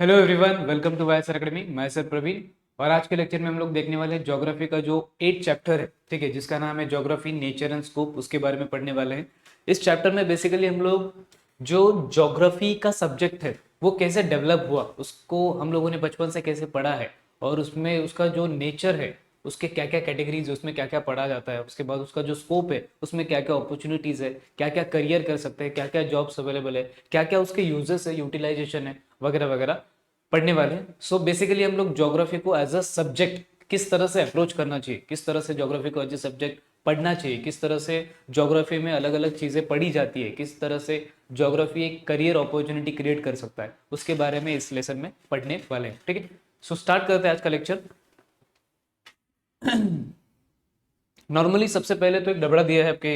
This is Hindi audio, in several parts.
Hello everyone, welcome to YSR academy. मैं सर प्रवीण और आज के लेक्चर में हम लोग देखने वाले हैं ज्योग्राफी का जो 8 चैप्टर है, ठीक है, जिसका नाम है ज्योग्राफी नेचर एंड स्कोप। उसके बारे में पढ़ने वाले हैं। इस चैप्टर में बेसिकली हम लोग जो ज्योग्राफी का सब्जेक्ट है वो कैसे डेवलप हुआ, उसको हम लोगों ने बचपन से कैसे पढ़ा है, और उसमें उसका जो नेचर है, उसके क्या क्या कैटेगरीज है, उसमें क्या क्या पढ़ा जाता है, उसके बाद उसका जो स्कोप है उसमें क्या क्या अपॉर्चुनिटीज है, क्या क्या करियर कर सकते हैं, क्या क्या जॉब्स अवेलेबल है, क्या क्या उसके यूजेस है, यूटिलाइजेशन है, वगैरह वगैरह पढ़ने वाले हैं। सो बेसिकली हम लोग ज्योग्राफी को एज अ सब्जेक्ट किस तरह से अप्रोच करना चाहिए, किस तरह से ज्योग्राफी को एज अ सब्जेक्ट पढ़ना चाहिए, किस तरह से ज्योग्राफी में अलग अलग चीज़ें पढ़ी जाती है, किस तरह से ज्योग्राफी एक करियर अपॉर्चुनिटी क्रिएट कर सकता है, उसके बारे में इस लेसन में पढ़ने वाले हैं। ठीक है, सो स्टार्ट करते हैं आज का लेक्चर। नॉर्मली सबसे पहले तो एक डबरा दिया है आपके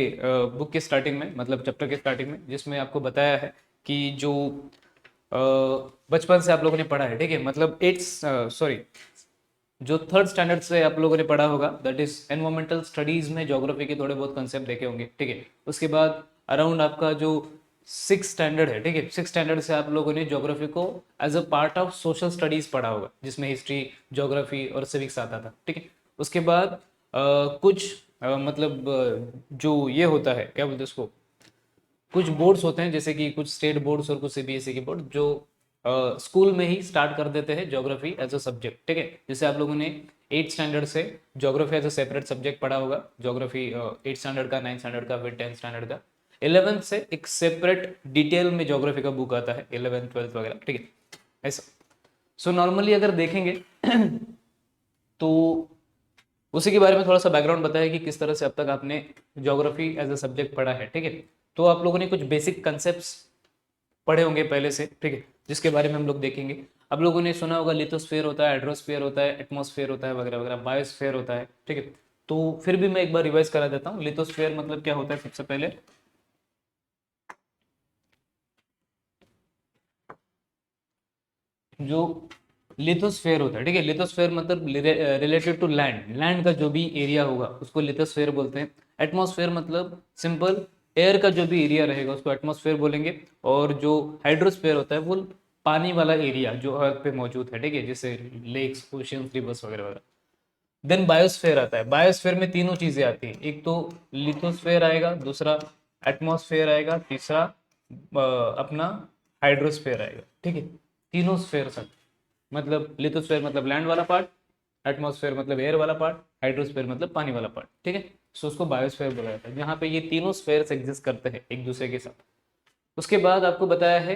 बुक के स्टार्टिंग में, मतलब चैप्टर के स्टार्टिंग में, जिसमें आपको बताया है कि जो अ, बचपन से आप लोगों ने पढ़ा है, ठीक है, मतलब एट्थ सॉरी जो थर्ड स्टैंडर्ड से आप लोगों ने पढ़ा होगा, दैट इज एनवायरमेंटल स्टडीज में ज्योग्राफी के थोड़े बहुत कंसेप्ट देखे होंगे, ठीक है। उसके बाद अराउंड आपका जो सिक्स स्टैंडर्ड है, ठीक है, सिक्स स्टैंडर्ड से आप लोगों ने ज्योग्राफी को as a part of social studies पढ़ा होगा, जिसमें हिस्ट्री, ज्योग्राफी और सिविक्स आता था, ठीक है। उसके बाद कुछ मतलब जो ये होता है, क्या बोलते हैं उसको, कुछ बोर्ड्स होते हैं, जैसे कि कुछ स्टेट बोर्ड्स और कुछ सीबीएसई के बोर्ड, जो स्कूल में ही स्टार्ट कर देते हैं ज्योग्राफी एज अ सब्जेक्ट, ठीक है। जैसे आप लोगों ने एट स्टैंडर्ड से geography as a separate subject पढ़ा होगा, ज्योग्राफी एट स्टैंडर्ड का, नाइन्थ स्टैंडर्ड का, फिर टेंथ स्टैंडर्ड का। 11th से एक सेपरेट डिटेल में ज्योग्राफी का बुक आता है, 11th 12th वगैरह, ठीक है, ऐसा। सो नॉर्मली अगर देखेंगे तो उसी के बारे में थोड़ा सा बैकग्राउंड बताया कि किस तरह से अब तक आपने ज्योग्राफी एज अ सब्जेक्ट पढ़ा है, ठीक है। तो आप लोगों ने कुछ बेसिक कंसेप्ट्स पढ़े होंगे पहले से, ठीक है, जिसके बारे में हम लोग देखेंगे। आप लोगों ने सुना होगा लिथोस्फीयर होता है, हाइड्रोस्फीयर होता है, एटमॉस्फेयर होता है, वगैरह वगैरह, बायोस्फीयर होता है, ठीक है। तो फिर भी मैं एक बार रिवाइज करा देता हूँ, लिथोस्फीयर मतलब क्या होता है। सबसे पहले जो लिथोस्फेयर होता है, ठीक है, लिथोस्फेयर मतलब रिलेटेड टू लैंड, लैंड का जो भी एरिया होगा उसको लिथोस्फेयर बोलते हैं। एटमॉस्फेयर मतलब सिंपल एयर का जो भी एरिया रहेगा उसको एटमॉस्फेयर बोलेंगे। और जो हाइड्रोस्फेयर होता है वो पानी वाला एरिया जो अर्थ पे मौजूद है, ठीक है, जैसे लेक्स, ओशियंस, रिवर्स वगैरह वगैरह। देन बायोस्फेयर आता है। बायोस्फेयर में तीनों चीजें आती हैं, एक तो लिथोस्फेयर आएगा, दूसरा एटमॉस्फेयर आएगा, तीसरा अपना हाइड्रोस्फेयर आएगा, ठीक है। तीनों स्फेयर सब, मतलब लिथोस्फेयर मतलब लैंड वाला पार्ट, एटमॉस्फेयर मतलब एयर वाला पार्ट, हाइड्रोस्फेयर मतलब पानी वाला पार्ट, ठीक है। सो उसको बायोस्फेयर बोला जाता है, जहाँ पे ये तीनों स्फेयर्स एग्जिस्ट करते हैं एक दूसरे के साथ। उसके बाद आपको बताया है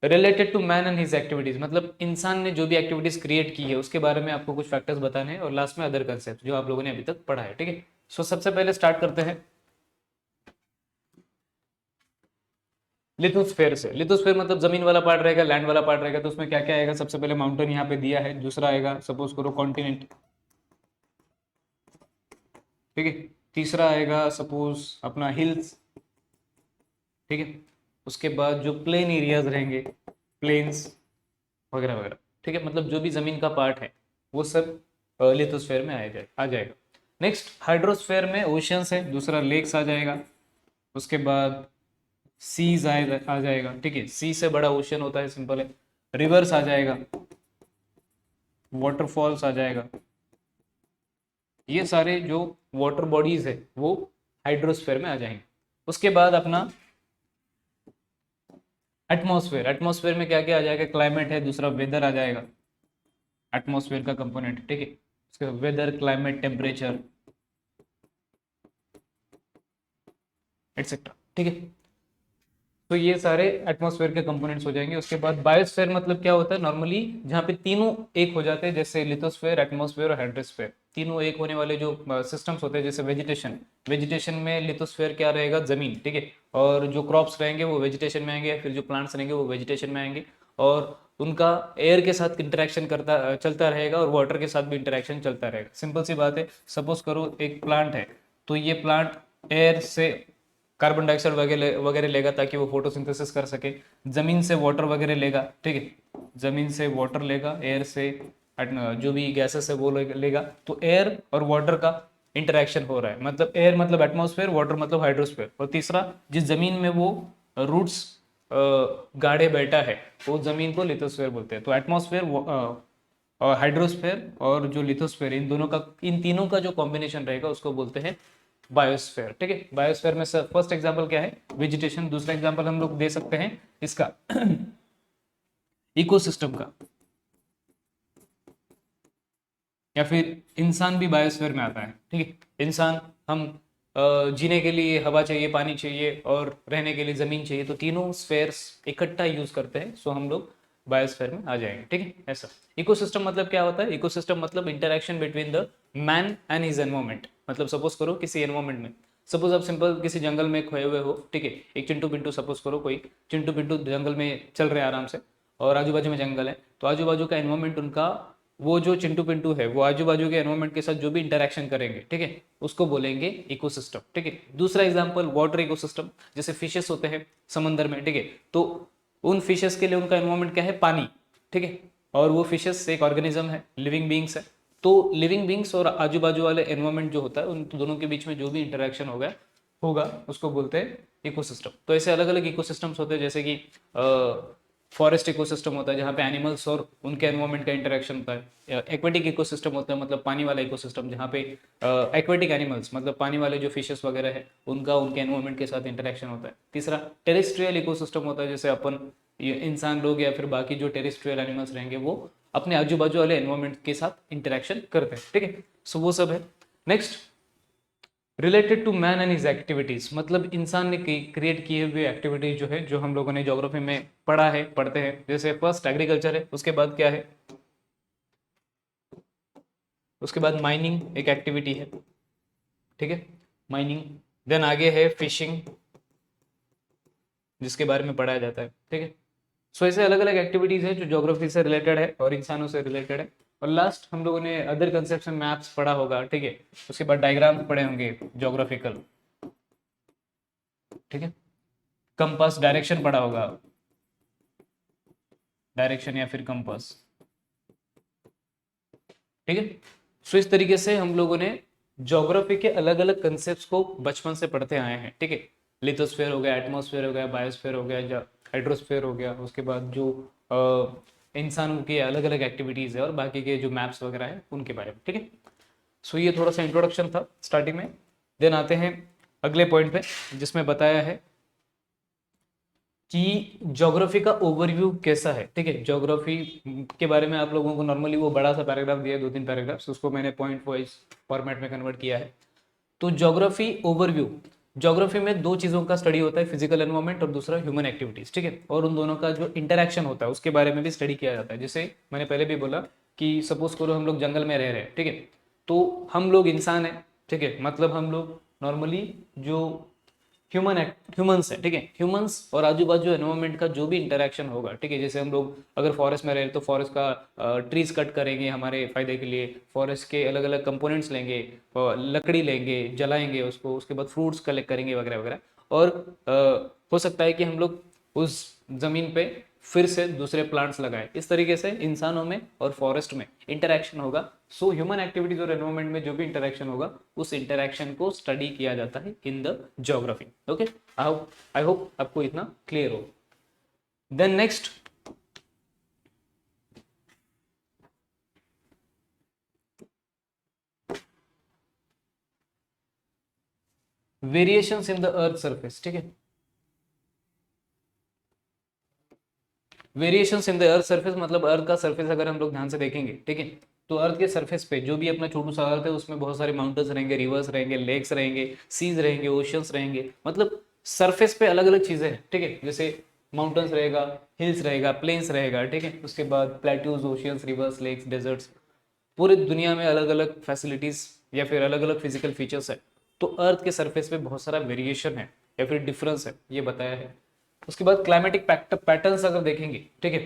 related to man and his activities, मतलब इंसान ने जो भी एक्टिविटीज क्रिएट की है उसके बारे में आपको कुछ फैक्टर्स बताने हैं, और लास्ट में अदर कंसेप्ट जो आप लोगों ने अभी तक पढ़ा है, ठीक है। सो सबसे पहले स्टार्ट करते हैं लिथोस्फेयर से। लिथोस्फेयर मतलब जमीन वाला पार्ट रहेगा, लैंड वाला पार्ट रहेगा। तो उसमें क्या क्या आएगा, सबसे पहले माउंटेन यहाँ पे दिया है, दूसरा आएगा सपोज करो कॉन्टिनेंट, ठीक है, तीसरा आएगा सपोज अपना हिल्स, ठीक है। उसके बाद जो प्लेन एरियाज रहेंगे, प्लेन्स वगैरह वगैरह, ठीक है, मतलब जो भी जमीन का पार्ट है वो सब लिथोस्फेयर में आ जाएगा। नेक्स्ट हाइड्रोस्फेयर में ओशियंस है, दूसरा लेक्स आ जाएगा। उसके बाद सीज आ जाएगा, ठीक है, सी से बड़ा ओशियन होता है, सिंपल है। रिवर्स आ जाएगा, वाटरफॉल्स आ जाएगा। ये सारे जो वाटर बॉडीज है वो हाइड्रोस्फेयर में आ जाएंगे। उसके बाद अपना एटमॉस्फेयर, एटमॉस्फेयर में क्या क्या आ जाएगा, क्लाइमेट है, दूसरा वेदर आ जाएगा, एटमॉस्फेयर का कंपोनेंट, ठीक है। उसके वेदर, क्लाइमेट, टेम्परेचर एटसेट्रा, ठीक है। तो ये सारे एटमॉस्फेयर के कंपोनेंट्स हो जाएंगे। उसके बाद बायोस्फेयर मतलब क्या होता है, नॉर्मली जहाँ पे तीनों एक हो जाते हैं, जैसे लिथोस्फेयर, एटमॉस्फेयर और हाइड्रोस्फेयर, तीनों एक होने वाले जो सिस्टम्स होते हैं। जैसे वेजिटेशन, वेजिटेशन में लिथोस्फेयर क्या रहेगा, जमीन, ठीक है, और जो क्रॉप्स रहेंगे वो वेजिटेशन में आएंगे, फिर जो प्लांट्स रहेंगे वो वेजिटेशन में आएंगे, और उनका एयर के साथ इंटरेक्शन करता चलता रहेगा, और वाटर के साथ भी इंटरेक्शन चलता रहेगा। सिंपल सी बात है, सपोज करो एक प्लांट है, तो ये प्लांट एयर से कार्बन डाइऑक्साइड वगैरह वगैरह लेगा ताकि वो फोटोसिंथेसिस कर सके, जमीन से वाटर वगैरह लेगा, ठीक है, जमीन से वाटर लेगा, एयर से जो भी गैसेस है वो लेगा। तो एयर और वाटर का इंटरेक्शन हो रहा है, मतलब एयर मतलब एटमॉस्फेयर, वाटर मतलब हाइड्रोस्फेयर, और तीसरा जिस जमीन में वो रूट्स गाढ़े बैठा है वो जमीन को लिथोस्फीयर बोलते हैं। तो एटमॉस्फेयर और हाइड्रोस्फीयर और जो लिथोस्फीयर, इन दोनों का, इन तीनों का जो कॉम्बिनेशन रहेगा उसको बोलते हैं बायोस्फीयर। ठीक है, बायोस्फीयर में फर्स्ट एग्जांपल क्या है, वेजिटेशन। दूसरा एग्जांपल हम लोग दे सकते हैं इसका इकोसिस्टम का, या फिर इंसान भी बायोस्फीयर में आता है। ठीक है, इंसान, हम जीने के लिए हवा चाहिए, पानी चाहिए और रहने के लिए ज़मीन चाहिए, तो तीनों स्फेयर्स इकट्ठा यूज करते हैं, सो हम लोग बायोस्फीयर में आ जाएंगे। ठीक है, ऐसा। इकोसिस्टम मतलब क्या होता है, इकोसिस्टम मतलब interaction between the man and his environment. मतलब सपोज करो किसी एनवायरमेंट में, सपोज आप सिंपल किसी जंगल में खोए हुए हो, ठीक है, एक चिंटू पिंटू, सपोज करो कोई चिंटू पिंटू जंगल में चल रहे हैं आराम से, और आजू बाजू में जंगल है, तो आजू बाजू का एनवायरमेंट उनका, वो जो चिंटू पिंटू है वो आजू बाजू के एनवायरमेंट के साथ जो भी इंटरेक्शन करेंगे, ठीक है, उसको बोलेंगे इकोसिस्टम। ठीक है, दूसरा एग्जांपल वाटर इकोसिस्टम, जैसे फिशेस होते हैं समंदर में, ठीक है, तो उन फिशेस के लिए उनका एनवायरमेंट क्या है, पानी। ठीक है, और वो फिशेस एक ऑर्गेनिज्म है, लिविंग बींग्स है, तो लिविंग बींग्स और आजू बाजू वाले एनवायरमेंट जो होता है उन दोनों के बीच में जो भी इंटरेक्शन होगा उसको बोलते हैं इकोसिस्टम। तो ऐसे अलग अलग इकोसिस्टम्स होते हैं, जैसे कि फॉरेस्ट इकोसिस्टम होता है जहाँ पे एनिमल्स और उनके एनवायरमेंट का इंटरेक्शन होता है। एक्वेटिक इकोसिस्टम होता है, मतलब पानी वाला इकोसिस्टम, जहाँ पे एक्वेटिक एनिमल्स मतलब पानी वाले जो फिशेस वगैरह है उनका उनके एनवायरमेंट के साथ इंटरेक्शन होता है। तीसरा टेरेस्ट्रियल इकोसिस्टम होता है, जैसे अपन इंसान लोग या फिर बाकी जो टेरेस्ट्रियल एनिमल्स रहेंगे वो अपने आजू बाजू वाले एनवायरमेंट के साथ इंटरेक्शन करते हैं। ठीक है, सो वो सब है। Next, related to man and his activities, मतलब इंसान ने क्रिएट किए हुए एक्टिविटीज जो है, जो हम लोगों ने ज्योग्राफी में पढ़ा है, पढ़ते हैं। जैसे फर्स्ट एग्रीकल्चर है, उसके बाद क्या है, उसके बाद माइनिंग एक एक्टिविटी है। ठीक है, माइनिंग। देन आगे है फिशिंग, जिसके बारे में पढ़ाया जाता है। ठीक है, सो ऐसे अलग अलग एक्टिविटीज है जो ज्योग्राफी से रिलेटेड है और इंसानों से रिलेटेड है। और लास्ट हम लोगों ने अदर कंसेप्शन मैप्स पढ़ा होगा। ठीक है, उसके बाद डायग्राम पढ़े होंगे ज्योग्राफिकल। ठीक है, कंपास, डायरेक्शन पढ़ा होगा, डायरेक्शन या फिर कंपास। ठीक है, सो इस तरीके से हम लोगों ने ज्योग्राफी के अलग अलग कंसेप्ट को बचपन से पढ़ते आए हैं। ठीक है, लिथोस्फेयर हो गया, एटमॉस्फेयर हो गया, बायोस्फेयर हो गया, हाइड्रोस्फेयर हो गया, उसके बाद जो इंसानों की अलग अलग एक्टिविटीज़ है और बाकी के जो मैप्स वगैरह है उनके बारे में। ठीक है, सो ये थोड़ा सा इंट्रोडक्शन था स्टार्टिंग में। देन आते हैं अगले पॉइंट पे, जिसमें बताया है कि ज्योग्राफी का ओवरव्यू कैसा है। ठीक है, ज्योग्राफी के बारे में आप लोगों को नॉर्मली वो बड़ा सा पैराग्राफ दिया है, 2-3 पैराग्राफ्स, उसको मैंने पॉइंट वाइज फॉर्मेट में कन्वर्ट किया है। तो ज्योग्राफी ओवरव्यू, ज्योग्राफी में दो चीज़ों का स्टडी होता है, फिजिकल एनवायरनमेंट और दूसरा ह्यूमन एक्टिविटीज। ठीक है, और उन दोनों का जो इंटरेक्शन होता है उसके बारे में भी स्टडी किया जाता है। जैसे मैंने पहले भी बोला कि सपोज करो हम लोग जंगल में रह रहे हैं, ठीक है, तो हम लोग इंसान हैं, ठीक है, मतलब हम लोग नॉर्मली जो ह्यूमंस है, ठीक है, ह्यूमंस और आजू बाजू एनवायरमेंट का जो भी इंटरेक्शन होगा, ठीक है, जैसे हम लोग अगर फॉरेस्ट में रहे तो फॉरेस्ट का ट्रीज कट करेंगे हमारे फायदे के लिए, फॉरेस्ट के अलग अलग कंपोनेंट्स लेंगे, लकड़ी लेंगे, जलाएंगे उसको, उसके बाद फ्रूट्स कलेक्ट करेंगे वगैरह वगैरह। और हो सकता है कि हम लोग उस जमीन पे फिर से दूसरे प्लांट्स लगाएं। इस तरीके से इंसानों में और फॉरेस्ट में इंटरेक्शन होगा। सो ह्यूमन एक्टिविटीज और एनवायरमेंट में जो भी इंटरेक्शन होगा उस इंटरेक्शन को स्टडी किया जाता है in the geography. Okay, I hope आपको इतना क्लियर हो। Then next, variations in the earth surface. ठीक है, variations in the earth surface मतलब अर्थ का सरफेस अगर हम लोग ध्यान से देखेंगे, ठीक है, तो अर्थ के सरफेस पे जो भी अपना छोटू सा अर्थ है उसमें बहुत सारे माउंटेन्स रहेंगे, रिवर्स रहेंगे, लेक्स रहेंगे, सीज रहेंगे, ओशियंस रहेंगे, मतलब सरफेस पे अलग अलग चीजें हैं। ठीक है, जैसे माउंटेन्स रहेगा, हिल्स रहेगा, प्लेन्स रहेगा, ठीक है, उसके बाद plateaus, oceans, rivers, lakes, deserts, पूरी दुनिया में अलग अलग फैसिलिटीज या फिर अलग अलग फिजिकल फीचर्स है। तो अर्थ के सरफेस पे बहुत सारा वेरिएशन है या फिर डिफरेंस है, ये बताया है। उसके बाद क्लाइमेटिक पैटर्न्स अगर देखेंगे, ठीक है,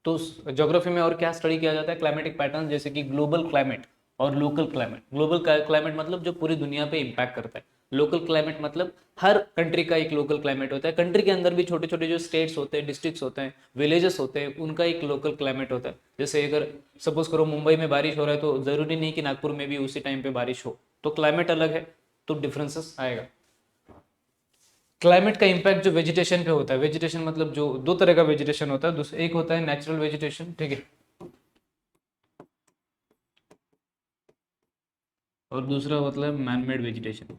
तो ज्योग्राफी में और क्या स्टडी किया जाता है, क्लाइमेटिक पैटर्न, जैसे कि ग्लोबल क्लाइमेट और लोकल क्लाइमेट। ग्लोबल क्लाइमेट मतलब जो पूरी दुनिया पे इम्पैक्ट करता है, लोकल क्लाइमेट मतलब हर कंट्री का एक लोकल क्लाइमेट होता है। कंट्री के अंदर भी छोटे छोटे जो स्टेट्स होते हैं, डिस्ट्रिक्ट्स होते हैं, विलेजेस होते हैं, उनका एक लोकल क्लाइमेट होता है। जैसे अगर सपोज करो मुंबई में बारिश हो रहा है तो जरूरी नहीं कि नागपुर में भी उसी टाइम पे बारिश हो, तो क्लाइमेट अलग है तो डिफरेंसेस आएगा। क्लाइमेट का इम्पैक्ट जो वेजिटेशन पे होता है, वेजिटेशन मतलब जो दो तरह का वेजिटेशन होता है, एक होता है नेचुरल वेजिटेशन, ठीक है, और दूसरा मतलब मैन मेड वेजिटेशन।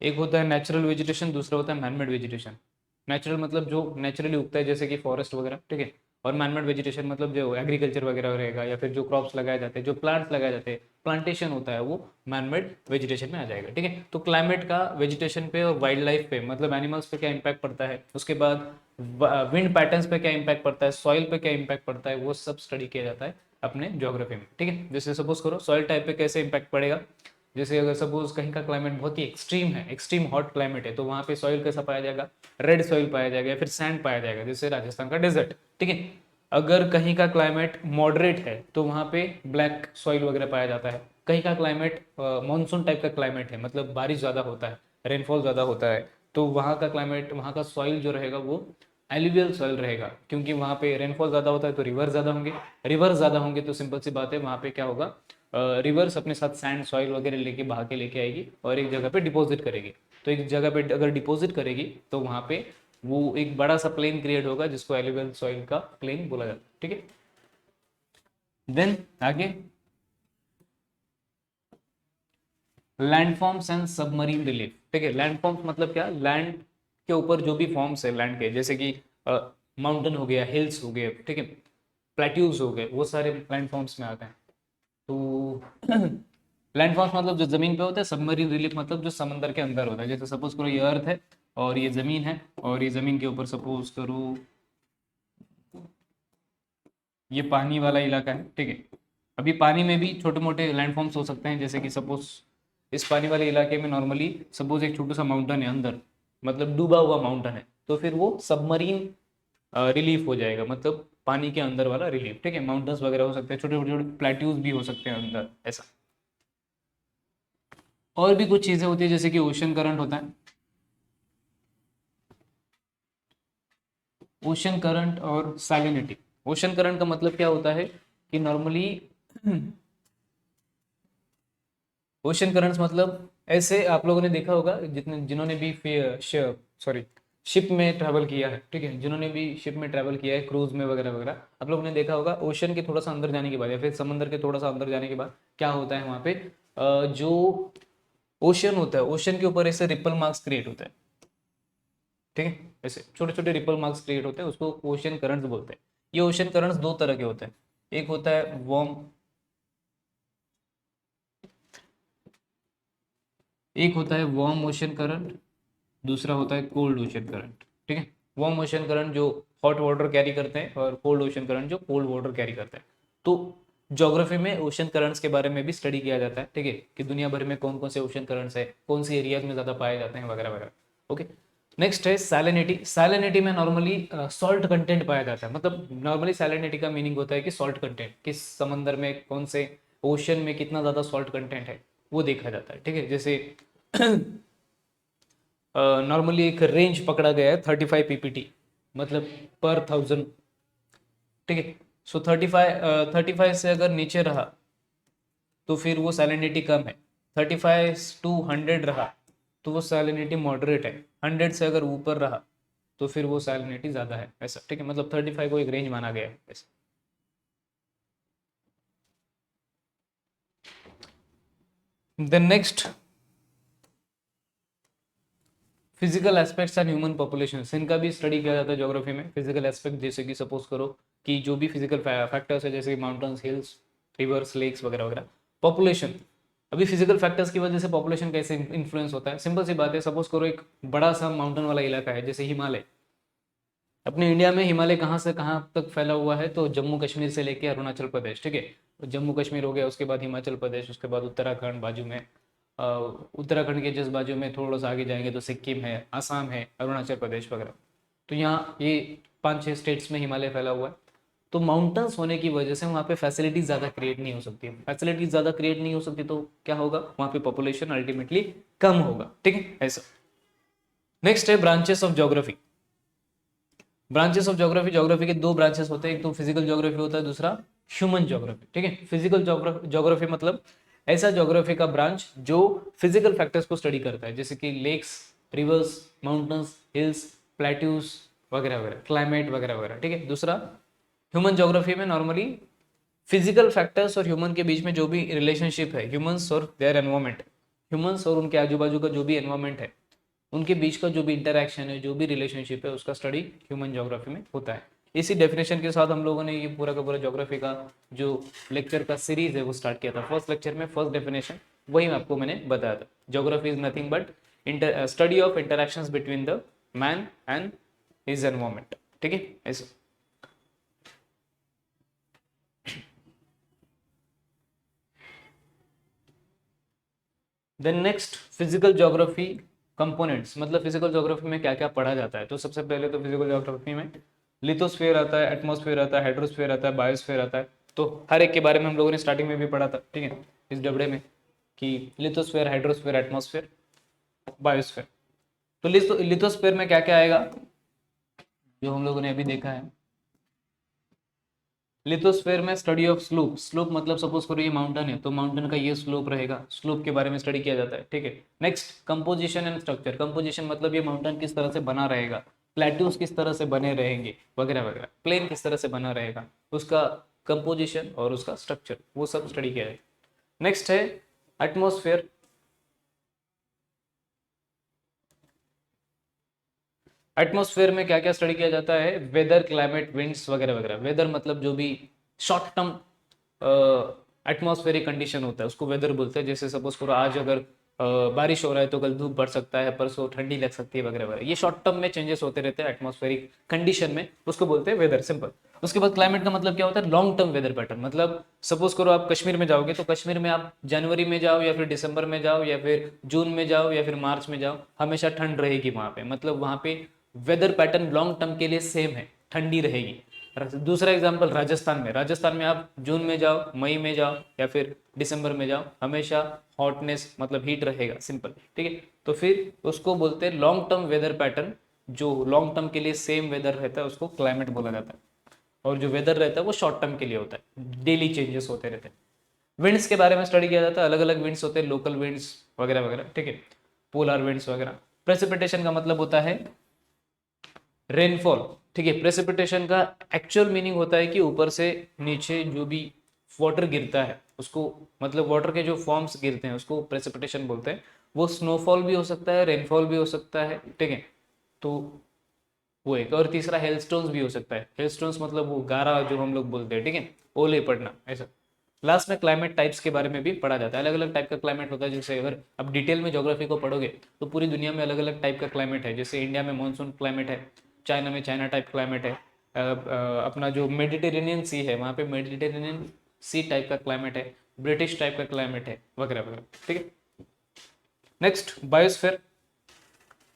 एक होता है नेचुरल वेजिटेशन, दूसरा होता है मैन मेड वेजिटेशन। नेचुरल मतलब जो नेचुरली उगता है जैसे कि फॉरेस्ट वगैरह, ठीक है, और मैन मेड वेजिटेशन मतलब जो एग्रीकल्चर वगैरह रहेगा या फिर जो क्रॉप्स लगाए जाते हैं, जो प्लांट्स लगाए जाते हैं, प्लांटेशन होता है, वो मैन मेड वेजिटेशन में आ जाएगा, ठीक है। तो क्लाइमेट का वेजिटेशन पे और वाइल्ड लाइफ पे मतलब एनिमल्स पे क्या इम्पैक्ट पड़ता है, उसके बाद विंड पैटर्न्स पे क्या इम्पैक्ट पड़ता है, सॉइल पे क्या इम्पैक्ट पड़ता है, वो सब स्टडी किया जाता है अपने ज्योग्राफी में, ठीक है। जैसे सपोज करो सॉइल टाइप पे कैसे इम्पैक्ट पड़ेगा, जैसे अगर सपोज कहीं का क्लाइमेट बहुत ही एक्सट्रीम है, एक्सट्रीम हॉट क्लाइमेट है, तो वहाँ पे सॉइल कैसा पाया जाएगा, रेड सॉइल पाया जाएगा या फिर सैंड पाया जाएगा, जैसे राजस्थान का डेजर्ट, ठीक है। अगर कहीं का क्लाइमेट मॉडरेट है तो वहाँ पे ब्लैक सॉइल वगैरह पाया जाता है। कहीं का क्लाइमेट मानसून टाइप का क्लाइमेट है, मतलब बारिश ज़्यादा होता है, रेनफॉल ज़्यादा होता है, तो वहाँ का क्लाइमेट, वहाँ का सॉइल जो रहेगा वो एलुवियल सॉइल रहेगा, क्योंकि वहाँ पे रेनफॉल ज़्यादा होता है तो रिवर ज़्यादा होंगे, रिवर ज़्यादा होंगे तो सिंपल सी बात है वहाँ पे क्या होगा, रिवर्स अपने साथ सैंड सॉइल वगैरह लेके बहा के लेके आएगी और एक जगह पे डिपॉजिट करेगी। तो एक जगह पे अगर डिपॉजिट करेगी तो वहाँ पे वो एक बड़ा सा प्लेन क्रिएट होगा जिसको एलुवियल सॉइल का प्लेन बोला जाता है, ठीक है। देन आगे लैंडफॉर्म्स एंड सबमरीन रिलीफ, ठीक है। लैंडफॉर्म्स मतलब क्या, लैंड के ऊपर जो भी फॉर्म्स है लैंड के, जैसे कि माउंटेन हो गया, हिल्स हो गए, ठीक है, प्लेट्यूज हो गए, वो सारे लैंडफॉर्म्स में आते हैं। तो लैंडफॉर्म्स मतलब जो जमीन पे होता है, सबमरीन रिलीफ मतलब जो समंदर के अंदर होता है। जैसे सपोज करो ये अर्थ है और ये जमीन है, और ये जमीन के ऊपर सपोज करो ये पानी वाला इलाका है, ठीक है। अभी पानी में भी छोटे मोटे लैंडफॉर्म्स हो सकते हैं, जैसे कि सपोज इस पानी वाले इलाके में नॉर्मली सपोज एक छोटा सा माउंटेन है अंदर, मतलब डूबा हुआ माउंटेन है, तो फिर वो सबमरीन रिलीफ हो जाएगा, मतलब पानी के अंदर वाला रिलीफ, ठीक है। माउंटेन्स वगैरह हो सकते हैं, छोटे छोटे छोटे प्लेट्यूज भी हो सकते हैं अंदर, ऐसा। और भी कुछ चीजें होती है जैसे कि ओशन करंट होता है, ओशन करंट और सैलिनिटी। ओशन करंट का मतलब क्या होता है कि नॉर्मली ओशन करंट्स मतलब ऐसे आप लोगों ने देखा होगा, जितने जिन्होंने भी सॉरी शिप में ट्रैवल किया है, ठीक है, जिन्होंने भी शिप में ट्रैवल किया है क्रूज में वगैरह वगैरह, आप लोगों ने देखा होगा ओशन के थोड़ा सा अंदर जाने के बाद या फिर समंदर के थोड़ा सा अंदर जाने के बाद क्या होता है वहाँ पे, जो ओशन होता है, ओशन के ऊपर ऐसे रिपल मार्क्स क्रिएट होता है, ठीक है, ऐसे छोटे छोटे रिपल मार्क्स क्रिएट होते हैं, उसको ओशन करंट्स बोलते हैं। ये ओशन करंट्स दो तरह के होते हैं, एक होता है वार्म, एक होता है वार्म ओशन करंट, दूसरा होता है कोल्ड ओशन करंट, ठीक है। वार्म ओशन करंट जो हॉट वाटर कैरी करते हैं और कोल्ड ओशन करंट जो कोल्ड वाटर कैरी करते हैं। तो ज्योग्राफी में ओशन करंट्स के बारे में भी स्टडी किया जाता है, ठीक है, कि दुनिया भर में कौन कौन से ओशन करंट्स है, कौन सी एरियाज में ज़्यादा पाए जाते हैं वगैरह वगैरह, ओके। नेक्स्ट है सैलिनिटी। सैलिनिटी में नॉर्मली सॉल्ट कंटेंट पाया जाता है, मतलब नॉर्मली सैलिनिटी का मीनिंग होता है कि सॉल्ट कंटेंट, किस समंदर में कौन से ओशन में कितना ज़्यादा सॉल्ट कंटेंट है वो देखा जाता है, ठीक है। जैसे नॉर्मली एक रेंज पकड़ा गया है 35 पीपीटी, मतलब पर 1000, ठीक है। सो 35 से अगर नीचे रहा तो फिर वो सैलिनिटी कम है, 35 टू 100 रहा तो वो सैलिनिटी मॉडरेट है, 100 से अगर ऊपर रहा तो फिर वो सैलिनिटी ज़्यादा है, ऐसा, ठीक है। मतलब 35 को एक रेंज माना गया है ऐसा। Then next physical aspects and human population, इनका भी स्टडी किया जाता है ज्योग्राफी में। फिजिकल एस्पेक्ट जैसे कि सपोज करो कि जो भी फिजिकल फैक्टर्स है जैसे माउंटेन्स, हिल्स, रिवर्स, लेक्स वगैरह वगैरह। पॉपुलेशन, अभी फिजिकल फैक्टर्स की वजह से पॉपुलेशन कैसे इन्फ्लुएंस होता है, सिंपल सी बात है। सपोज करो एक बड़ा सा माउंटेन वाला इलाका है जैसे हिमालय, अपने इंडिया में हिमालय कहाँ से कहाँ तक फैला हुआ है, तो जम्मू कश्मीर से लेके अरुणाचल प्रदेश, ठीक है। तो जम्मू कश्मीर हो गया, उसके बाद हिमाचल प्रदेश, उसके बाद उत्तराखंड बाजू में, अ, उत्तराखंड के जिस बाजू में थोड़ा सा आगे जाएंगे तो सिक्किम है, आसाम है, अरुणाचल प्रदेश वगैरह। तो यहाँ ये 5-6 स्टेट्स में हिमालय फैला हुआ है। तो माउंटेन्स होने की वजह से वहाँ पे फैसिलिटीज ज़्यादा क्रिएट नहीं हो सकती, फैसिलिटीज ज़्यादा क्रिएट नहीं हो सकती तो क्या होगा, वहाँ पे पॉपुलेशन अल्टीमेटली कम होगा, ठीक है, ऐसा। नेक्स्ट है branches of geography. Branches of geography, geography के दो ब्रांचेस होते हैं, एक तो फिजिकल ज्योग्राफी होता है, दूसरा ह्यूमन ज्योग्राफी, ठीक है। फिजिकल ज्योग्राफी मतलब ऐसा ज्योग्राफी का ब्रांच जो फिजिकल फैक्टर्स को स्टडी करता है, जैसे कि lakes, rivers, mountains, hills, plateaus वगैरह वगैरह, क्लाइमेट वगैरह वगैरह, ठीक है। दूसरा, ह्यूमन ज्योग्राफी में नॉर्मली फिजिकल फैक्टर्स और ह्यूमन के बीच में जो भी रिलेशनशिप है, ह्यूमंस और देयर एनवायरमेंट, ह्यूमंस और उनके आजू बाजू का जो भी एनवायरमेंट है, उनके बीच का जो भी इंटरैक्शन है, जो भी रिलेशनशिप है, उसका स्टडी ह्यूमन ज्योग्राफी में होता है। इसी डेफिनेशन के साथ हम लोगों ने ये पूरा का पूरा ज्योग्राफी का जो लेक्चर का सीरीज है वो स्टार्ट किया था। फर्स्ट लेक्चर में फर्स्ट डेफिनेशन वही आपको मैंने बताया था, geography is nothing but study of interactions between the man and his environment, ठीक है ऐसे। Then next, physical geography components, मतलब फिजिकल ज्योग्राफी में क्या क्या पढ़ा जाता है। तो सबसे पहले तो फिजिकल ज्योग्राफी में लिथोस्फीयर आता है, एटमॉस्फेयर आता है, हाइड्रोस्फीयर आता है, बायोस्फीयर आता है। तो हर एक के बारे में हम लोगों ने स्टार्टिंग में भी पढ़ा था, ठीक है, इस डबड़े में, कि लिथोस्फीयर, हाइड्रोस्फीयर, एटमॉस्फेयर, बायोस्फीयर। तो लिथोस्फीयर में क्या क्या आएगा जो हम लोगों ने अभी देखा है। लिथोस्फीयर में स्टडी ऑफ स्लोप, स्लोप मतलब सपोज करो ये माउंटेन है तो माउंटेन का ये स्लोप रहेगा, स्लोप के बारे में स्टडी किया जाता है, ठीक है। Next, composition and structure, composition मतलब ये माउंटेन किस तरह से बना रहेगा, प्लेट्यूज किस तरह से बने रहेंगे वगैरह वगैरह, प्लेन किस तरह से बना रहेगा, उसका कंपोजिशन और उसका स्ट्रक्चर, वो सब स्टडी किया जाए। नेक्स्ट है एटमोस्फेयर। एटमॉस्फेयर में क्या क्या स्टडी किया जाता है, वेदर, क्लाइमेट, विंड्स वगैरह वगैरह। वेदर मतलब जो भी शॉर्ट टर्म एटमॉस्फेरिक कंडीशन होता है उसको वेदर बोलते हैं। जैसे सपोज करो आज अगर बारिश हो रहा है तो कल धूप बढ़ सकता है, परसों ठंडी लग सकती है वगैरह वगैरह। ये शॉर्ट टर्म में चेंजेस होते रहते हैं एटमॉस्फेरिक कंडीशन में, उसको बोलते हैं वेदर, सिंपल। उसके बाद क्लाइमेट का मतलब क्या होता है, लॉन्ग टर्म वेदर पैटर्न। मतलब सपोज करो आप कश्मीर में जाओगे तो कश्मीर में आप जनवरी में जाओ या फिर दिसंबर में जाओ या फिर जून में जाओ या फिर मार्च में जाओ, हमेशा ठंड रहेगी वहाँ पे। मतलब वहाँ पे वेदर पैटर्न लॉन्ग टर्म के लिए सेम है, ठंडी रहेगी। दूसरा एग्जांपल राजस्थान में, राजस्थान में आप जून में जाओ, मई में जाओ या फिर दिसंबर में जाओ, हमेशा हॉटनेस मतलब हीट रहेगा, सिंपल, ठीक है। तो फिर उसको बोलते हैं लॉन्ग टर्म वेदर पैटर्न, जो लॉन्ग टर्म के लिए सेम वेदर रहता है उसको क्लाइमेट बोला जाता है। और जो वेदर रहता है वो शॉर्ट टर्म के लिए होता है, डेली चेंजेस होते रहते हैं। विंड्स के बारे में स्टडी किया जाता है, अलग अलग विंड्स होते हैं, लोकल विंड्स वगैरह वगैरह, ठीक है, पोलर विंड्स वगैरह। प्रेसिपिटेशन का मतलब होता है रेनफॉल, ठीक है। प्रेसिपिटेशन का एक्चुअल मीनिंग होता है कि ऊपर से नीचे जो भी वाटर गिरता है उसको, मतलब वाटर के जो फॉर्म्स गिरते हैं उसको प्रेसिपिटेशन बोलते हैं। वो स्नोफॉल भी हो सकता है, रेनफॉल भी हो सकता है, ठीक है। तो वो एक, और तीसरा हेलस्टोन्स भी हो सकता है। हेलस्टोन्स मतलब वो गारा जो हम लोग बोलते हैं, ठीक है, ओले पड़ना, ऐसा। लास्ट में क्लाइमेट टाइप्स के बारे में भी पढ़ा जाता है, अलग अलग टाइप का क्लाइमेट होता है। जैसे अगर अब डिटेल में ज्योग्राफी को पढ़ोगे तो पूरी दुनिया में अलग अलग टाइप का क्लाइमेट है। जैसे इंडिया में मानसून क्लाइमेट है, चाइना में चाइना टाइप क्लाइमेट है, अपना जो मेडिटेरेनियन सी है वहाँ पे मेडिटेरेनियन सी टाइप का क्लाइमेट है, ब्रिटिश टाइप का क्लाइमेट है वगैरह वगैरह, ठीक है। Next, biosphere.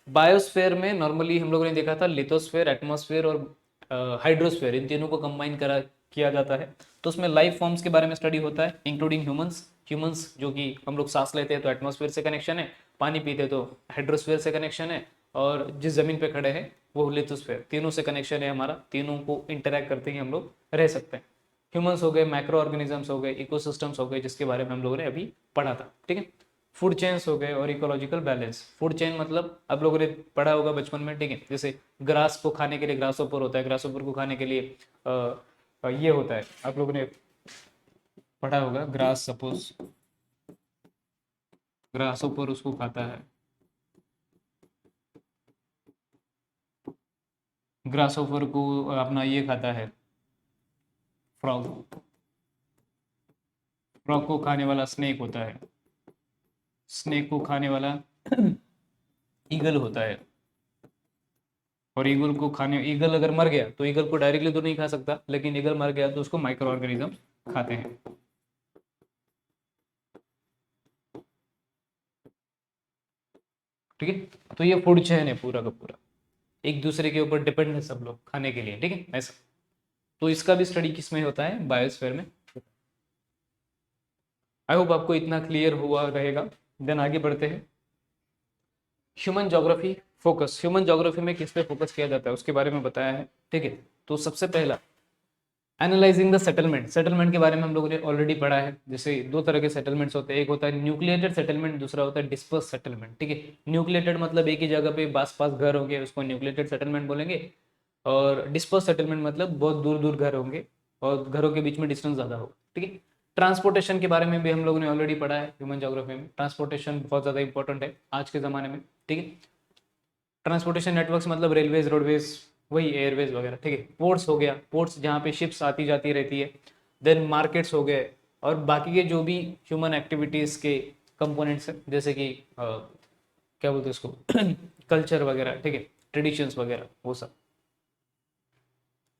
बायोस्फेयर में नॉर्मली हम लोगों ने देखा था लिथोस्फेयर, एटमॉस्फेयर और हाइड्रोस्फेयर, इन तीनों को कंबाइन करा किया जाता है। तो उसमें लाइफ फॉर्म्स के बारे में स्टडी होता है, इंक्लूडिंग ह्यूमंस। ह्यूमंस जो कि हम लोग सांस लेते हैं तो एटमॉस्फेयर से कनेक्शन है, पानी पीते तो हाइड्रोस्फेयर से कनेक्शन है, और जिस जमीन पे खड़े हैं वो लिथोस्फेयर, तीनों से कनेक्शन है हमारा, तीनों को इंटरेक्ट करते ही हम लोग रह सकते हैं। ह्यूमंस हो गए, माइक्रो ऑर्गेनिजम्स हो गए, इकोसिस्टम्स हो गए, जिसके बारे में हम लोगों ने अभी पढ़ा था, ठीक है। फूड चेन्स हो गए और इकोलॉजिकल बैलेंस। फूड चेन मतलब आप लोगों ने पढ़ा होगा बचपन में, ठीक है, जैसे ग्रास को खाने के लिए ग्रास ऊपर होता है, ग्रास ऊपर को खाने के लिए ये होता है, आप लोगों ने पढ़ा होगा, ग्रास सपोज ग्रास ऊपर उसको खाता है, ग्रास ऊपर को अपना ये खाता है फ्रॉग, फ्रॉग को खाने वाला स्नेक होता है, स्नेक को खाने वाला ईगल होता है। और ईगल को खाने, ईगल अगर मर गया तो ईगल को डायरेक्टली तो नहीं खा सकता, लेकिन ईगल मर गया तो उसको माइक्रो ऑर्गेनिज्म खाते हैं, ठीक है। तो ये फूड चेन है पूरा का पूरा, एक दूसरे के ऊपर डिपेंड है सब लोग खाने के लिए, ठीक है ऐसा। तो इसका भी स्टडी किस में होता है, बायोस्फीयर में। आई होप आपको इतना क्लियर हुआ रहेगा। देन आगे बढ़ते हैं, human geography focus. Human geography में किस पे फोकस किया जाता है उसके बारे में बताया है, ठीक है। तो सबसे पहला एनालाइजिंग द सेटलमेंट, सेटलमेंट के बारे में हम लोगों ने ऑलरेडी पढ़ा है। जैसे दो तरह के सेटलमेंट्स होते हैं, एक होता है न्यूक्लिएटेड सेटलमेंट, दूसरा होता है डिस्पर्स सेटलमेंट। ठीक है, न्यूक्लिएटेड मतलब एक ही जगह पे पास पास घर होंगे, उसको न्यूक्लिएटेड सेटलमेंट बोलेंगे। और डिस्पर्स सेटलमेंट मतलब बहुत दूर दूर घर होंगे और घरों के बीच में डिस्टेंस ज़्यादा हो। ठीक है, ट्रांसपोर्टेशन के बारे में भी हम लोगों ने ऑलरेडी पढ़ा है ह्यूमन ज्योग्राफी में। ट्रांसपोर्टेशन बहुत ज़्यादा इंपॉर्टेंट है आज के ज़माने में। ठीक है, ट्रांसपोर्टेशन नेटवर्क्स मतलब रेलवेज, रोडवेज, वही एयरवेज वगैरह। ठीक है, पोर्ट्स हो गया, पोर्ट्स जहाँ पे शिप्स आती जाती रहती है। देन मार्केट्स हो गए, और बाकी के जो भी ह्यूमन एक्टिविटीज़ के कंपोनेंट्स हैं, जैसे कि क्या बोलते हैं उसको कल्चर वगैरह। ठीक है, ट्रेडिशंस वगैरह, वो सब।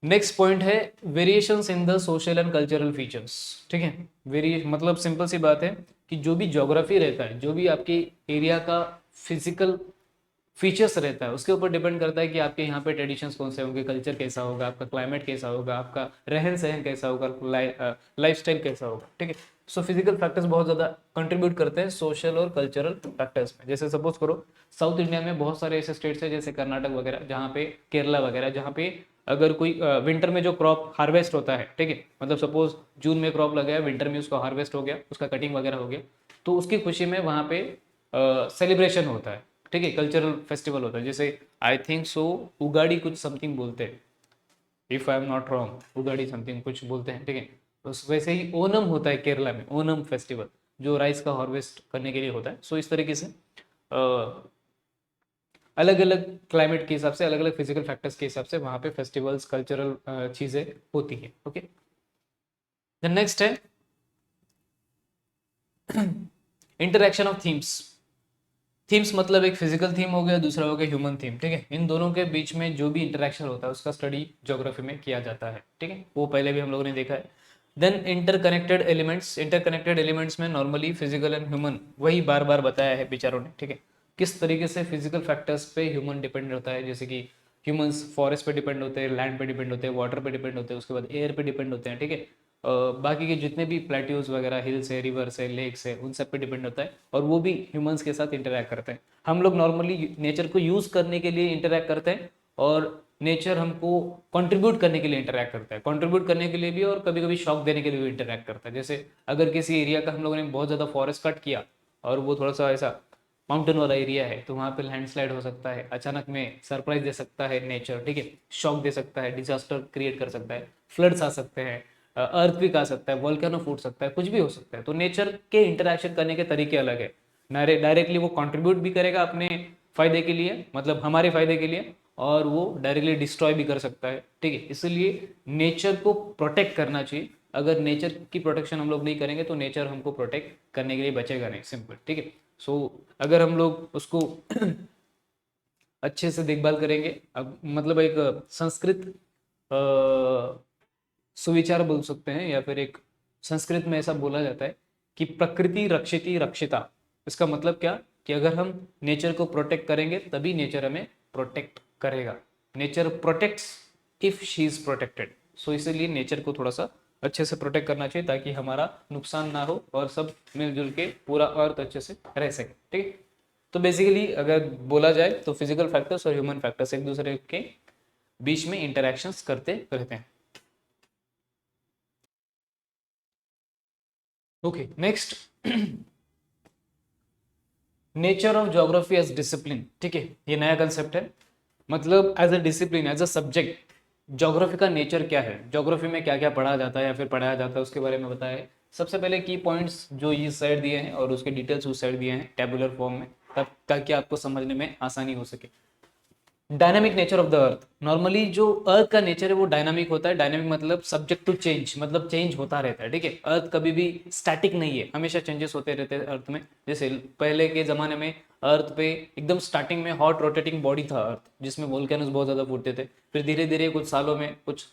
नेक्स्ट पॉइंट है variations in the social and cultural features. ठीक है, वेरिएशन मतलब सिंपल सी बात है कि जो भी ज्योग्राफी रहता है, जो भी आपके एरिया का फिजिकल फीचर्स रहता है, उसके ऊपर डिपेंड करता है कि आपके यहाँ पे ट्रेडिशंस कौन से होंगे, कल्चर कैसा होगा, आपका क्लाइमेट कैसा होगा, आपका रहन सहन कैसा होगा, लाइफस्टाइल कैसा होगा। ठीक है, सो फिजिकल फैक्टर्स बहुत ज़्यादा कंट्रीब्यूट करते हैं सोशल और कल्चरल फैक्टर्स में। जैसे सपोज करो साउथ इंडिया में बहुत सारे ऐसे स्टेट्स हैं जैसे कर्नाटक वगैरह, जहाँ पे केरला वगैरह, जहाँ पे अगर कोई विंटर में जो क्रॉप हार्वेस्ट होता है, ठीक है, मतलब सपोज जून में क्रॉप लगाया, विंटर में उसका हार्वेस्ट हो गया, उसका कटिंग वगैरह हो गया, तो उसकी खुशी में वहाँ पे सेलिब्रेशन होता है। ठीक है, कल्चरल फेस्टिवल होता है। जैसे आई थिंक सो उगाड़ी कुछ समथिंग बोलते हैं, if I am not wrong, Ugadi something कुछ बोलते हैं। ठीक है, बस वैसे ही ओनम होता है केरला में, ओनम फेस्टिवल जो राइस का हार्वेस्ट करने के लिए होता है। सो इस तरीके से अलग अलग क्लाइमेट के हिसाब से, अलग अलग फिजिकल फैक्टर्स के हिसाब से वहाँ पे फेस्टिवल्स, कल्चरल चीज़ें होती हैं। ओके, द नेक्स्ट है इंटरेक्शन ऑफ थीम्स। थीम्स मतलब एक फिजिकल थीम हो गया, दूसरा हो गया ह्यूमन थीम। ठीक है, इन दोनों के बीच में जो भी इंटरेक्शन होता है उसका स्टडी ज्योग्राफी में किया जाता है। ठीक है, वो पहले भी हम लोगों ने देखा है। Then interconnected elements, interconnected elements में नॉर्मली फिजिकल एंड ह्यूमन, वही बार बार बताया है बेचारों ने। ठीक है, किस तरीके से फिजिकल फैक्टर्स पे ह्यूमन डिपेंड होता है, जैसे कि ह्यूमंस फॉरेस्ट पे डिपेंड होते हैं, लैंड पे डिपेंड होते हैं, वाटर पे डिपेंड होते हैं, उसके बाद एयर पे डिपेंड होते हैं। ठीक है, बाकी के जितने भी प्लेट्यूज वगैरह, हिल्स है, रिवर्स है, लेक्स है, उन सब पे डिपेंड होता है, और वो भी ह्यूमंस के साथ इंटरेक्ट करते हैं। हम लोग नॉर्मली नेचर को यूज़ करने के लिए इंटरेक्ट करते हैं, और नेचर हमको कंट्रीब्यूट करने के लिए इंटरेक्ट करता है, कंट्रीब्यूट करने के लिए भी और कभी कभी शॉक देने के लिए भी इंटरेक्ट करता है। जैसे अगर किसी एरिया का हम लोगों ने बहुत ज़्यादा फॉरेस्ट कट किया और वो थोड़ा सा ऐसा माउंटेन वाला एरिया है, तो वहाँ पे लैंडस्लाइड हो सकता है, अचानक में सरप्राइज दे सकता है नेचर। ठीक है, शॉक दे सकता है, डिजास्टर क्रिएट कर सकता है, फ्लड्स आ सकते हैं, अर्थक्वेक आ सकता है, वोल्केनो फूट सकता है, कुछ भी हो सकता है। तो नेचर के इंटरेक्शन करने के तरीके अलग है। डायरेक्टली वो कंट्रीब्यूट भी करेगा अपने फायदे के लिए, मतलब हमारे फायदे के लिए, और वो डायरेक्टली डिस्ट्रॉय भी कर सकता है। ठीक है, इसलिए नेचर को प्रोटेक्ट करना चाहिए। अगर नेचर की प्रोटेक्शन हम लोग नहीं करेंगे तो नेचर हमको प्रोटेक्ट करने के लिए बचेगा नहीं, सिंपल। ठीक है, सो अगर हम लोग उसको अच्छे से देखभाल करेंगे, अब मतलब एक संस्कृत सुविचार बोल सकते हैं, या फिर एक संस्कृत में ऐसा बोला जाता है कि प्रकृति रक्षिति रक्षिता। इसका मतलब क्या, कि अगर हम नेचर को प्रोटेक्ट करेंगे तभी नेचर हमें प्रोटेक्ट करेगा। Nature protects if she is protected. So इसीलिए नेचर को थोड़ा सा अच्छे से प्रोटेक्ट करना चाहिए, ताकि हमारा नुकसान ना हो और सब मिलजुल के पूरा अर्थ अच्छे से रह सके। ठीक है, तो बेसिकली अगर बोला जाए तो फिजिकल फैक्टर्स और ह्यूमन फैक्टर्स एक दूसरे के बीच में इंटरेक्शंस करते रहते हैं। Okay, next nature of geography as discipline. ठीक है, ये नया कंसेप्ट है, मतलब as a discipline, as a subject geography का नेचर क्या है, ज्योग्राफी में क्या क्या पढ़ा जाता है या फिर पढ़ाया जाता है, उसके बारे में बताया है। सबसे पहले की पॉइंट्स जो इस साइड दिए हैं और उसके डिटेल्स उस साइड दिए हैं टेबुलर फॉर्म में, तब ताकि आपको समझने में आसानी हो सके। Dynamic nature of the earth, normally जो अर्थ का नेचर है वो डायनामिक होता है। डायनामिक मतलब सब्जेक्ट टू चेंज, मतलब चेंज होता रहता है। ठीक है, अर्थ कभी भी स्टैटिक नहीं है, हमेशा चेंजेस होते रहते हैं अर्थ में। जैसे पहले के जमाने में अर्थ पे एकदम स्टार्टिंग में हॉट रोटेटिंग बॉडी था अर्थ, जिसमें वोल्केनोस बहुत ज़्यादा फूटते थे। फिर धीरे धीरे कुछ सालों में, कुछ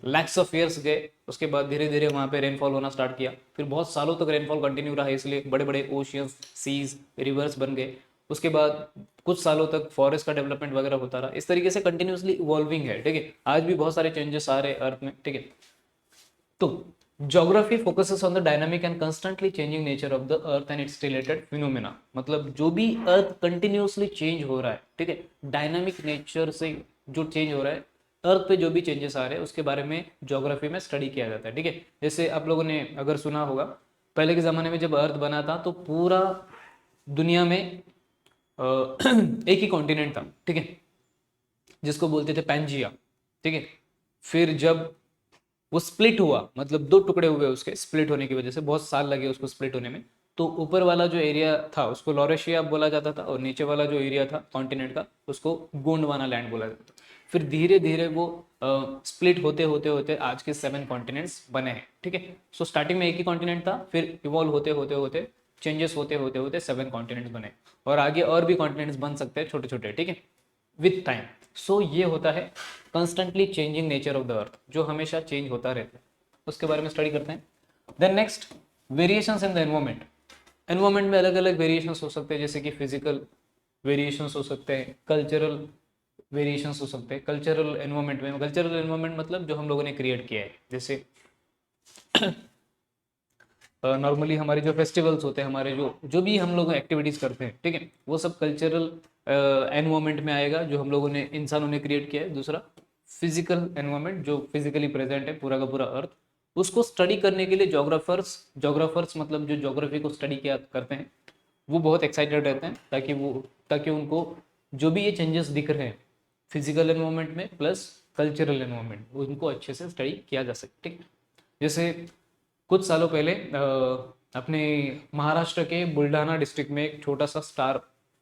लैक्स ऑफ ईयर्स गए, उसके बाद धीरे धीरे वहाँ पे रेनफॉल होना स्टार्ट किया। फिर बहुत सालों तक रेनफॉल कंटिन्यू रहा, इसलिए बड़े बड़े ओशियंस, सीज, रिवर्स बन गए। उसके बाद कुछ सालों तक फॉरेस्ट का डेवलपमेंट वगैरह होता रहा। इस तरीके से कंटिन्यूसली इवॉल्विंग है। ठीक है, आज भी बहुत सारे चेंजेस आ रहे हैं अर्थ में। ठीक है, तो geography focuses on the dynamic and constantly changing nature of the earth and it's related phenomena. मतलब जो भी अर्थ कंटिन्यूसली चेंज हो रहा है, ठीक है, डायनामिक नेचर से जो चेंज हो रहा है, अर्थ पे जो भी चेंजेस आ रहे हैं उसके बारे में ज्योग्राफी में स्टडी किया जाता है, ठीक है। जैसे आप लोगों ने अगर सुना होगा, पहले के ज़माने में जब अर्थ बना था तो पूरा दुनिया में एक ही कॉन्टिनेंट था, ठीक है, जिसको बोलते थे पैंजिया, ठीक है। फिर जब वो स्प्लिट हुआ, मतलब दो टुकड़े हुए उसके, स्प्लिट होने की वजह से बहुत साल लगे उसको स्प्लिट होने में, तो ऊपर वाला जो एरिया था उसको लॉरेशिया बोला जाता था, और नीचे वाला जो एरिया था कॉन्टिनेंट का उसको गोंडवाना लैंड बोला जाता था। फिर धीरे धीरे वो स्प्लिट होते होते होते आज के 7 कॉन्टिनेंट्स बने हैं, ठीक है। सो स्टार्टिंग में एक ही कॉन्टिनेंट था, फिर इवॉल्व होते होते होते चेंजेस होते होते होते 7 कॉन्टिनेंट्स बने, और आगे और भी कॉन्टिनेंट्स बन सकते हैं छोटे छोटे, ठीक है, विथ टाइम। सो ये होता है constantly changing nature of the अर्थ, जो हमेशा चेंज होता रहता है, उसके बारे में स्टडी करते हैं। Then next, variations in the environment. Environment में अलग अलग वेरिएशंस हो सकते हैं, जैसे कि फिजिकल वेरिएशंस हो सकते हैं, कल्चरल वेरिएशंस हो सकते हैं। कल्चरल एनवायरमेंट मतलब जो हम लोगों ने क्रिएट किया है, जैसे नॉर्मली हमारे जो फेस्टिवल्स होते हैं, हमारे जो जो भी हम लोग एक्टिविटीज़ करते हैं, ठीक है, वो सब कल्चरल एनवायरमेंट में आएगा, जो हम लोगों ने, इंसानों ने क्रिएट किया है। दूसरा फिजिकल एनवायरमेंट, जो फिजिकली प्रेजेंट है पूरा का पूरा अर्थ, उसको स्टडी करने के लिए जोग्राफर्स मतलब जो जोग्राफी को स्टडी किया करते हैं, वो बहुत एक्साइटेड रहते हैं, ताकि उनको जो भी ये चेंजेस दिख रहे हैं फिजिकल एनवायरमेंट में प्लस कल्चरल एनवायरमेंट, उनको अच्छे से स्टडी किया जा सके, ठीक है। जैसे कुछ सालों पहले अपने महाराष्ट्र के बुल्ढाना डिस्ट्रिक्ट में एक छोटा सा स्टार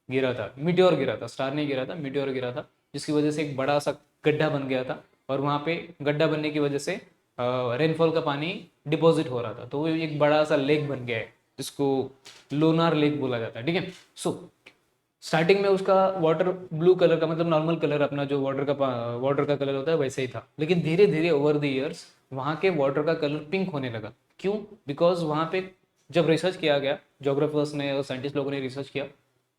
गिरा था, मीटियोर गिरा था, स्टार नहीं गिरा था, मीटियोर गिरा था, जिसकी वजह से एक बड़ा सा गड्ढा बन गया था, और वहाँ पे गड्ढा बनने की वजह से रेनफॉल का पानी डिपॉजिट हो रहा था, तो वो एक बड़ा सा लेक बन गया है, जिसको लोनार लेक बोला जाता है, ठीक है। सो स्टार्टिंग में उसका वाटर ब्लू कलर का, मतलब नॉर्मल कलर अपना जो वाटर का कलर होता है वैसे ही था, लेकिन धीरे धीरे ओवर द ईयर्स वहाँ के वाटर का कलर पिंक होने लगा। क्यों? बिकॉज वहाँ पे जब रिसर्च किया गया, जोग्राफर्स ने और साइंटिस्ट लोगों ने रिसर्च किया,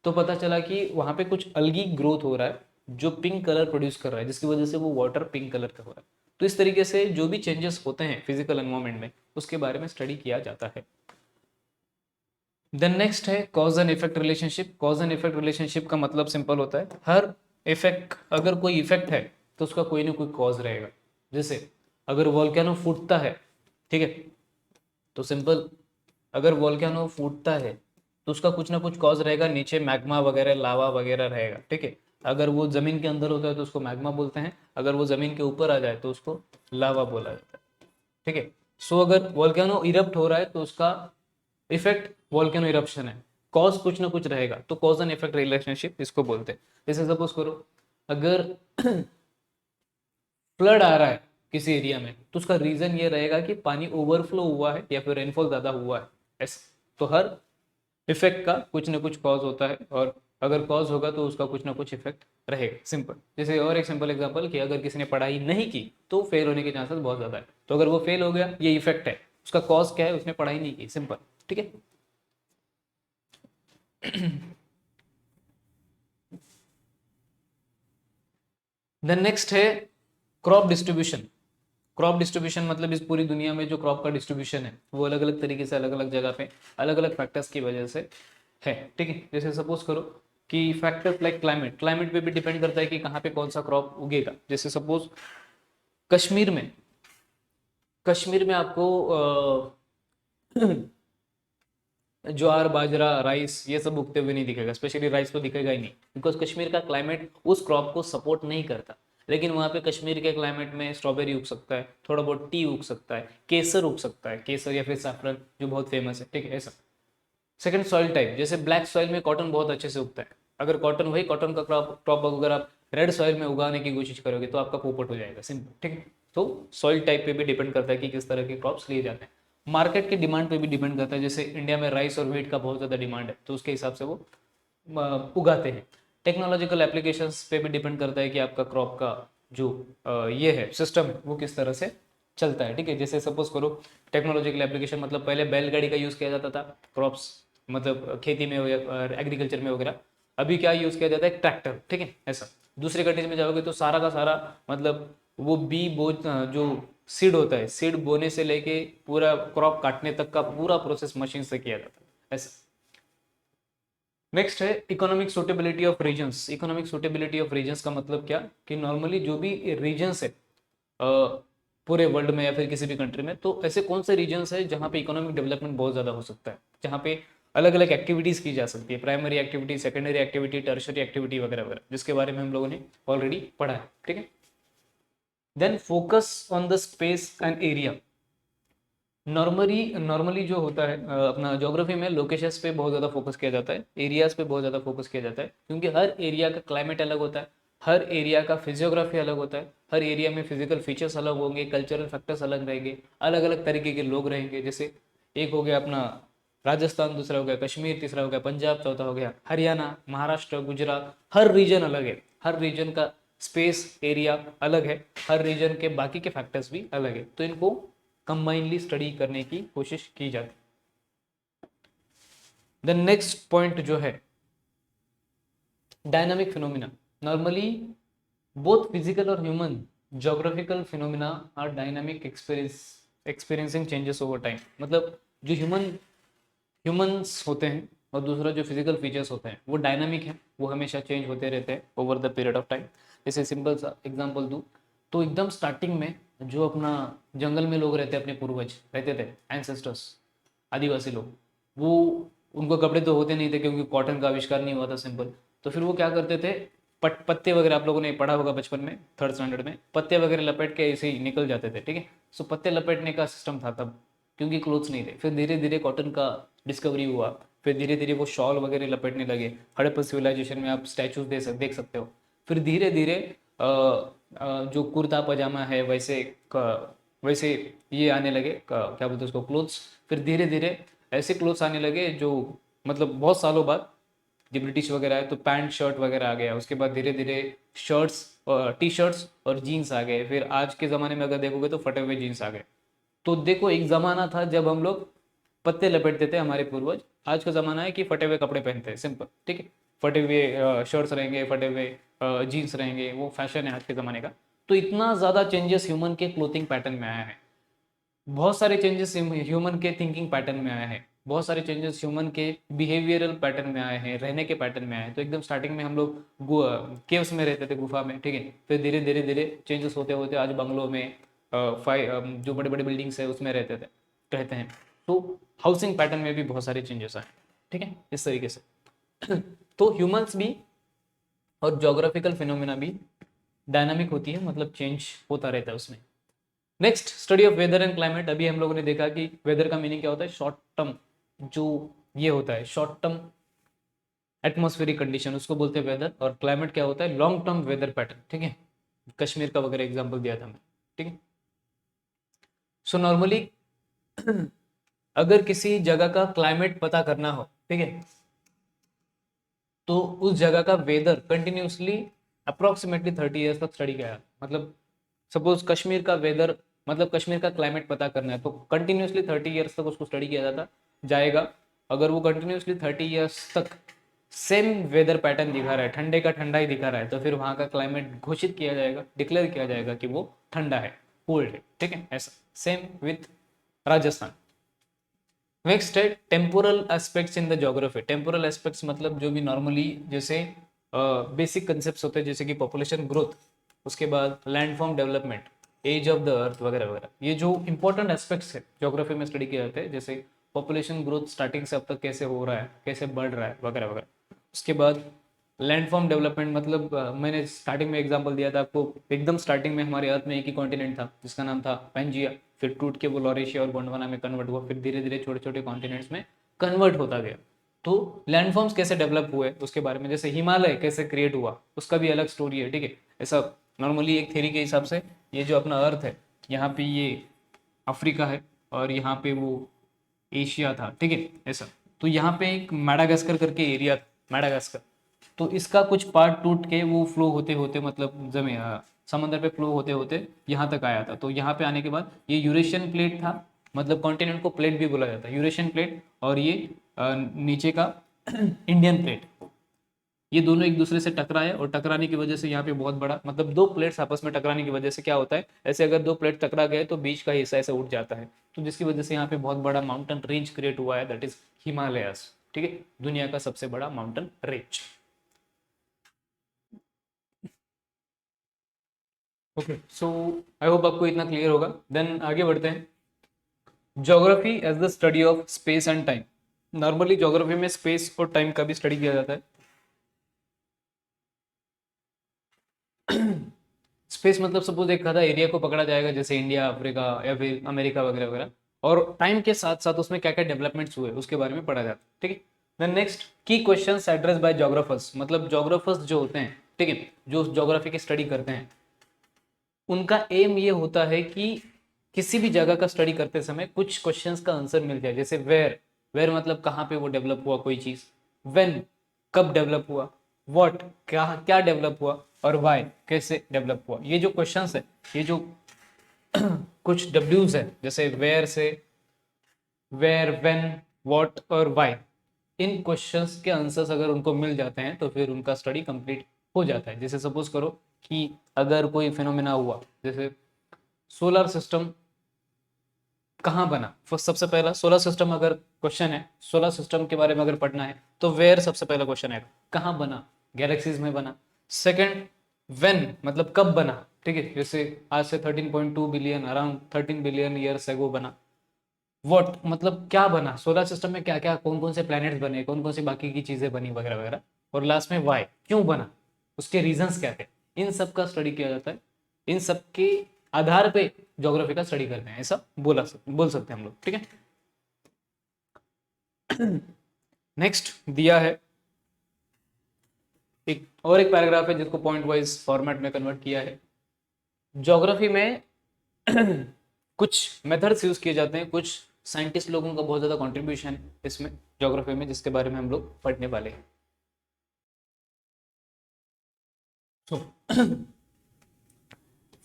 तो पता चला कि वहाँ पे कुछ अलगी ग्रोथ हो रहा है जो पिंक कलर प्रोड्यूस कर रहा है, जिसकी वजह से वो वाटर पिंक कलर का हो रहा है। तो इस तरीके से जो भी चेंजेस होते हैं फिजिकल एनवायरमेंट में, उसके बारे में स्टडी किया जाता है। देन नेक्स्ट है cause and effect relationship. Cause and effect relationship का मतलब सिंपल होता है, हर इफेक्ट, अगर कोई इफेक्ट है तो उसका कोई ना कोई कॉज रहेगा। जैसे अगर वोल्केनो फूटता है, ठीक है, तो सिंपल, अगर वोल्केनो फूटता है तो उसका कुछ ना कुछ कॉज रहेगा, नीचे मैग्मा वगैरह, लावा वगैरह रहेगा, ठीक है। अगर वो जमीन के अंदर होता है तो उसको मैग्मा बोलते हैं, अगर वो जमीन के ऊपर आ जाए तो उसको लावा बोला जाता है, ठीक है। सो अगर वोल्केनो इरप्ट हो रहा है तो उसका इफेक्ट वोल्केनो इरप्शन है, कॉज कुछ ना कुछ रहेगा, तो कॉज एंड इफेक्ट रिलेशनशिप इसको बोलते हैं। जैसे सपोज करो, अगर फ्लड आ रहा है किसी एरिया में, तो उसका रीजन ये रहेगा कि पानी ओवरफ्लो हुआ है या फिर रेनफॉल ज्यादा हुआ है, ऐसा। तो हर इफेक्ट का कुछ ना कुछ कॉज होता है, और अगर कॉज होगा तो उसका कुछ ना कुछ इफेक्ट रहेगा, सिंपल। जैसे और एक सिंपल एग्जांपल, कि अगर किसी ने पढ़ाई नहीं की तो फेल होने के चांसेस बहुत ज्यादा है, तो अगर वो फेल हो गया, ये इफेक्ट है, उसका कॉज क्या है, उसने पढ़ाई नहीं की, सिंपल, ठीक है। देन नेक्स्ट है क्रॉप डिस्ट्रीब्यूशन। क्रॉप डिस्ट्रीब्यूशन मतलब इस पूरी दुनिया में जो क्रॉप का डिस्ट्रीब्यूशन है वो अलग अलग तरीके से अलग अलग जगह पे अलग अलग फैक्टर्स की वजह से है, ठीक है। जैसे सपोज करो कि फैक्टर्स लाइक क्लाइमेट पे भी डिपेंड करता है कि कहाँ पे कौन सा क्रॉप उगेगा। जैसे सपोज कश्मीर में कश्मीर में आपको ज्वार, बाजरा, राइस ये सब उगते हुए नहीं दिखेगा, स्पेशली राइस तो दिखेगा ही नहीं, बिकॉज कश्मीर का क्लाइमेट उस क्रॉप को सपोर्ट नहीं करता। लेकिन वहाँ पे कश्मीर के क्लाइमेट में स्ट्रॉबेरी उग सकता है, थोड़ा बहुत टी उग सकता है, केसर उग सकता है, केसर या फिर सैफरन जो बहुत फेमस है, ठीक है, ऐसा। सेकंड, सॉइल टाइप, जैसे ब्लैक सॉइल में कॉटन बहुत अच्छे से उगता है। अगर कॉटन का क्रॉप अगर आप रेड सॉइल में उगाने की कोशिश करोगे तो आपका पोपट हो जाएगा, सिंपल, ठीक है। तो सॉइल टाइप पे भी डिपेंड करता है कि किस तरह के क्रॉप्स लिए जाते हैं। मार्केट की डिमांड पे भी डिपेंड करता है, जैसे इंडिया में राइस और व्हीट का बहुत ज़्यादा डिमांड है, तो उसके हिसाब से वो उगाते हैं। टेक्नोलॉजिकल एप्लीकेशंस पे भी डिपेंड करता है कि आपका क्रॉप का जो ये है सिस्टम है वो किस तरह से चलता है, ठीक है। जैसे सपोज करो टेक्नोलॉजिकल एप्लीकेशन मतलब पहले बैलगाड़ी का यूज़ किया जाता था क्रॉप्स, मतलब खेती में एग्रीकल्चर में वगैरह। अभी क्या यूज़ किया जाता है, ट्रैक्टर, ठीक है, ऐसा। दूसरे कंट्रीज में जाओगे तो सारा का सारा मतलब वो जो सीड होता है, सीड बोने से लेके पूरा क्रॉप काटने तक का पूरा प्रोसेस मशीन से किया जाता है, ऐसा। नेक्स्ट है economic suitability of regions. Economic suitability of regions का मतलब क्या कि नॉर्मली जो भी रीजन्स है पूरे वर्ल्ड में या फिर किसी भी कंट्री में, तो ऐसे कौन से रीजन्स है जहाँ पे इकोनॉमिक डेवलपमेंट बहुत ज़्यादा हो सकता है, जहाँ पे अलग अलग एक्टिविटीज़ की जा सकती है, primary activity, secondary activity, tertiary activity वगैरह वगैरह, जिसके बारे में हम लोगों ने ऑलरेडी पढ़ा है। ठीक है। Then focus on the space and area. Normally जो होता है अपना ज्योग्राफी में लोकेशंस पे बहुत ज़्यादा फोकस किया जाता है, एरियाज पे बहुत ज़्यादा फोकस किया जाता है, क्योंकि हर एरिया का क्लाइमेट अलग होता है, हर एरिया का फिजियोग्राफी अलग होता है, हर एरिया में फिजिकल फीचर्स अलग होंगे, कल्चरल फैक्टर्स अलग रहेंगे, अलग अलग तरीके के लोग रहेंगे। जैसे एक हो गया अपना राजस्थान, दूसरा हो गया कश्मीर, तीसरा हो गया पंजाब, चौथा हो गया हरियाणा, महाराष्ट्र, गुजरात। हर रीजन अलग है, हर रीजन का स्पेस एरिया अलग है, हर रीजन के बाकी के फैक्टर्स भी अलग है, तो इनको कंबाइनली स्टडी करने की कोशिश की जाती। द नेक्स्ट पॉइंट जो है dynamic phenomena. Normally both physical और human geographical phenomena are dynamic experiencing changes over time. मतलब जो ह्यूमंस होते हैं और दूसरा जो फिजिकल फीचर्स होते हैं वो डायनामिक है, वो हमेशा चेंज होते रहते हैं over the period of time. जैसे सिंपल सा एग्जांपल दूँ तो एकदम स्टार्टिंग में जो अपना जंगल में लोग रहते, अपने पूर्वज रहते थे, एंसेस्टर्स, आदिवासी लोग, वो उनको कपड़े तो होते नहीं थे क्योंकि कॉटन का आविष्कार नहीं हुआ था, सिंपल। तो फिर वो क्या करते थे, पत्ते वगैरह, आप लोगों ने पढ़ा होगा बचपन में, थर्ड स्टैंडर्ड में, पत्ते वगैरह लपेट के ऐसे ही निकल जाते थे। ठीक है। सो पत्ते लपेटने का सिस्टम था तब, क्योंकि क्लोथ्स नहीं थे। फिर धीरे धीरे कॉटन का डिस्कवरी हुआ, फिर धीरे धीरे वो शॉल वगैरह लपेटने लगे। हड़प्पा सिविलाइजेशन में आप स्टैचूज देख सकते हो। फिर धीरे धीरे जो कुर्ता पजामा है वैसे ये आने लगे, क्या बोलते हैं उसको, क्लोथ्स। फिर धीरे धीरे ऐसे क्लोथ्स आने लगे जो मतलब बहुत सालों बाद, जब ब्रिटिश वगैरह आए तो पैंट शर्ट वगैरह आ गया। उसके बाद धीरे धीरे शर्ट्स, टी शर्ट्स और जीन्स आ गए। फिर आज के ज़माने में अगर देखोगे तो फटे हुए जीन्स आ गए। तो देखो, एक ज़माना था जब हम लोग पत्ते लपेटते थे हमारे पूर्वज, आज का ज़माना है कि फटे हुए कपड़े पहनते हैं, सिंपल। ठीक है। फटे हुए शर्ट्स रहेंगे, फटे हुए जीन्स रहेंगे, वो फैशन है आज के ज़माने का। तो इतना ज़्यादा चेंजेस ह्यूमन के क्लोथिंग पैटर्न में आया है, बहुत सारे चेंजेस ह्यूमन के थिंकिंग पैटर्न में आए हैं, बहुत सारे चेंजेस ह्यूमन के बिहेवियरल पैटर्न में आए हैं, रहने के पैटर्न में आए हैं। तो एकदम स्टार्टिंग में हम लोग केव्स में रहते थे, गुफा में। ठीक है। फिर धीरे धीरे धीरे चेंजेस होते होते आज बंगलों में, जो बड़े बड़े बिल्डिंग्स है उसमें रहते हैं। तो हाउसिंग पैटर्न में भी बहुत सारे चेंजेस आए। ठीक है, इस तरीके से। तो ह्यूमंस भी और जोग्राफिकल फिनोमिना भी डायनामिक होती है, मतलब चेंज होता रहता है उसमें। Next, study of weather and climate. अभी हम लोगों ने देखा कि वेदर का मीनिंग क्या होता है, शॉर्ट टर्म, जो ये होता है शॉर्ट टर्म एटमॉस्फेरिक कंडीशन, उसको बोलते हैं वेदर। और क्लाइमेट क्या होता है, लॉन्ग टर्म वेदर पैटर्न। ठीक है, कश्मीर का वगैरह एग्जांपल दिया था मैं। ठीक है। सो नॉर्मली अगर किसी जगह का क्लाइमेट पता करना हो, ठीक है, तो उस जगह का वेदर कंटिन्यूसली अप्रोक्सीमेटली 30 ईयर्स तक स्टडी किया। मतलब सपोज कश्मीर का वेदर, मतलब कश्मीर का क्लाइमेट पता करना है, तो कंटिन्यूसली 30 ईयर्स तक उसको स्टडी किया जाएगा। अगर वो कंटिन्यूसली 30 ईयर्स तक सेम वेदर पैटर्न दिखा रहा है, ठंडे का ठंडा ही दिखा रहा है, तो फिर वहाँ का क्लाइमेट घोषित किया जाएगा, डिक्लेयर किया जाएगा कि वो ठंडा है, कोल्ड है। ठीक है, ऐसा सेम विथ राजस्थान। नेक्स्ट है temporal aspects in the geography. Temporal aspects मतलब जो भी नॉर्मली जैसे बेसिक कंसेप्ट होते हैं, जैसे कि पॉपुलेशन ग्रोथ, उसके बाद landform development, age of the earth वगैरह वगैरह। ये जो इंपॉर्टेंट एस्पेक्ट्स है ज्योग्राफी में स्टडी किए जाते हैं, जैसे पॉपुलेशन ग्रोथ स्टार्टिंग से अब तक कैसे हो रहा है, कैसे बढ़ रहा है वगैरह वगैरह। उसके बाद लैंडफॉर्म डेवलपमेंट, मतलब मैंने स्टार्टिंग में एग्जांपल दिया था आपको, एकदम स्टार्टिंग में हमारे अर्थ में एक ही कॉन्टिनेंट था जिसका नाम था पेंजिया, फिर टूट के वो लॉरेशिया और गोंडवाना में कन्वर्ट हुआ, फिर धीरे धीरे छोटे छोटे कॉन्टिनेंट्स में कन्वर्ट होता गया। तो लैंडफॉर्म्स कैसे डेवलप हुए उसके बारे में, जैसे हिमालय कैसे क्रिएट हुआ उसका भी अलग स्टोरी है। ठीक है, ऐसा नॉर्मली एक थ्योरी के हिसाब से ये जो अपना अर्थ है, यहाँ पे ये अफ्रीका है और यहाँ पे वो एशिया था। ठीक है, ऐसा। तो यहाँ पे एक मैडागास्कर करके एरिया, मैडागास्कर, तो इसका कुछ पार्ट टूट के वो फ्लो होते होते, मतलब जमीन समंदर पे फ्लो होते होते यहाँ तक आया था। तो यहाँ पे आने के बाद ये यूरेशियन प्लेट था, मतलब कॉन्टिनेंट को प्लेट भी बोला जाता है, यूरेशियन प्लेट, और ये नीचे का इंडियन प्लेट, ये दोनों एक दूसरे से टकराए, और टकराने की वजह से यहाँ पे बहुत बड़ा, मतलब दो प्लेट्स आपस में टकराने की वजह से क्या होता है, ऐसे अगर दो प्लेट टकरा गए तो बीच का हिस्सा ऐसे उठ जाता है, तो जिसकी वजह से यहाँ पे बहुत बड़ा माउंटेन रेंज क्रिएट हुआ है, दैट इज हिमालयास। ठीक है, दुनिया का सबसे बड़ा mountain range. Okay, so I hope आपको इतना क्लियर होगा। देन आगे बढ़ते हैं। Geography as the study of space and time. Normally geography में स्पेस और टाइम का भी स्टडी किया जाता है। स्पेस मतलब सपोज एक आधा एरिया को पकड़ा जाएगा, जैसे इंडिया, अफ्रीका या फिर अमेरिका वगैरह वगैरह, और टाइम के साथ साथ उसमें क्या क्या डेवलपमेंट्स हुए उसके बारे में पढ़ा जाता है। ठीक है, देन नेक्स्ट, की क्वेश्चंस एड्रेस बाय जोग्राफर्स। मतलब जोग्राफर्स जो होते हैं, ठीक है, जो ज्योग्राफी की स्टडी करते हैं, उनका एम ये होता है कि किसी भी जगह का स्टडी करते समय कुछ क्वेश्चंस का आंसर मिल जाए। जैसे वेयर, वेयर मतलब कहाँ पे वो डेवलप हुआ कोई चीज, व्हेन कब डेवलप हुआ, व्हाट क्या क्या डेवलप हुआ, और व्हाई कैसे डेवलप हुआ। ये जो क्वेश्चंस है, ये जो कुछ डब्ल्यूज है, जैसे वेयर से वेयर, व्हेन, व्हाट और व्हाई, इन क्वेश्चंस के आंसर्स अगर उनको मिल जाते हैं तो फिर उनका स्टडी कंप्लीट हो जाता है। जैसे सपोज करो कि अगर कोई फिनोमेना हुआ, जैसे सोलर सिस्टम कहाँ बना, सबसे पहला सोलर सिस्टम अगर क्वेश्चन है, सोलर सिस्टम के बारे में अगर पढ़ना है तो वेयर सबसे पहला क्वेश्चन है, कहाँ बना, गैलेक्सीज में बना। सेकंड, व्हेन मतलब कब बना, ठीक है, जैसे आज से 13.2 billion, around 13 billion years ago बना। व्हाट मतलब क्या बना, सोलर सिस्टम में क्या क्या कौन कौन से प्लैनेट्स बने, कौन कौन सी बाकी की चीजें बनी वगैरह वगैरह। और लास्ट में व्हाई, क्यों बना, उसके रीजंस क्या थे। इन सब का स्टडी किया जाता है। इन सब के आधार पे ज्योग्राफी का स्टडी करते हैं, ऐसा बोल सकते हैं हम लोग। ठीक है, नेक्स्ट दिया है एक और एक पैराग्राफ है जिसको पॉइंट वाइज फॉर्मेट में कन्वर्ट किया है। ज्योग्राफी में कुछ मेथड्स यूज किए जाते हैं, कुछ साइंटिस्ट लोगों का बहुत ज्यादा कंट्रीब्यूशन है इसमें ज्योग्राफी में, जिसके बारे में हम लोग पढ़ने वाले हैं। तो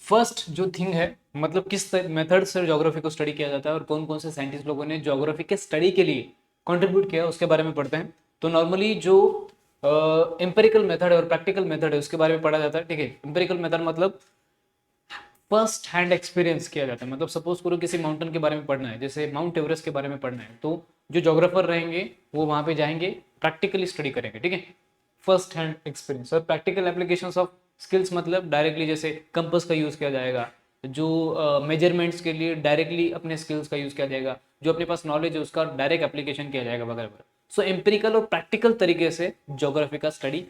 फर्स्ट जो थिंग है, मतलब किस मेथड से ज्योग्राफी को स्टडी किया जाता है और कौन कौन से साइंटिस्ट लोगों ने ज्योग्राफी के स्टडी के लिए कंट्रीब्यूट किया उसके बारे में पढ़ते हैं। तो नॉर्मली जो एम्पेरिकल मेथड है और प्रैक्टिकल मेथड है उसके बारे में पढ़ा जाता है। ठीक है, एम्पेरिकल मेथड मतलब फर्स्ट हैंड एक्सपीरियंस किया जाता है। मतलब सपोज करो किसी माउंटेन के बारे में पढ़ना है, जैसे माउंट एवरेस्ट के बारे में पढ़ना है, तो जो जोग्राफर रहेंगे वो वहां पे जाएंगे, प्रैक्टिकली स्टडी करेंगे। ठीक है, फर्स्ट हैंड एक्सपीरियंस। और प्रैक्टिकल एप्लीकेशंस ऑफ स्किल्स मतलब डायरेक्टली जैसे कंपास का यूज किया जाएगा, जो मेजरमेंट्स के लिए डायरेक्टली अपने स्किल्स का यूज किया जाएगा, जो अपने पास नॉलेज है उसका डायरेक्ट एप्लीकेशन किया जाएगा वगैरह वगैरह। सो एम्पेरिकल और प्रैक्टिकल तरीके से ज्योग्राफी का स्टडी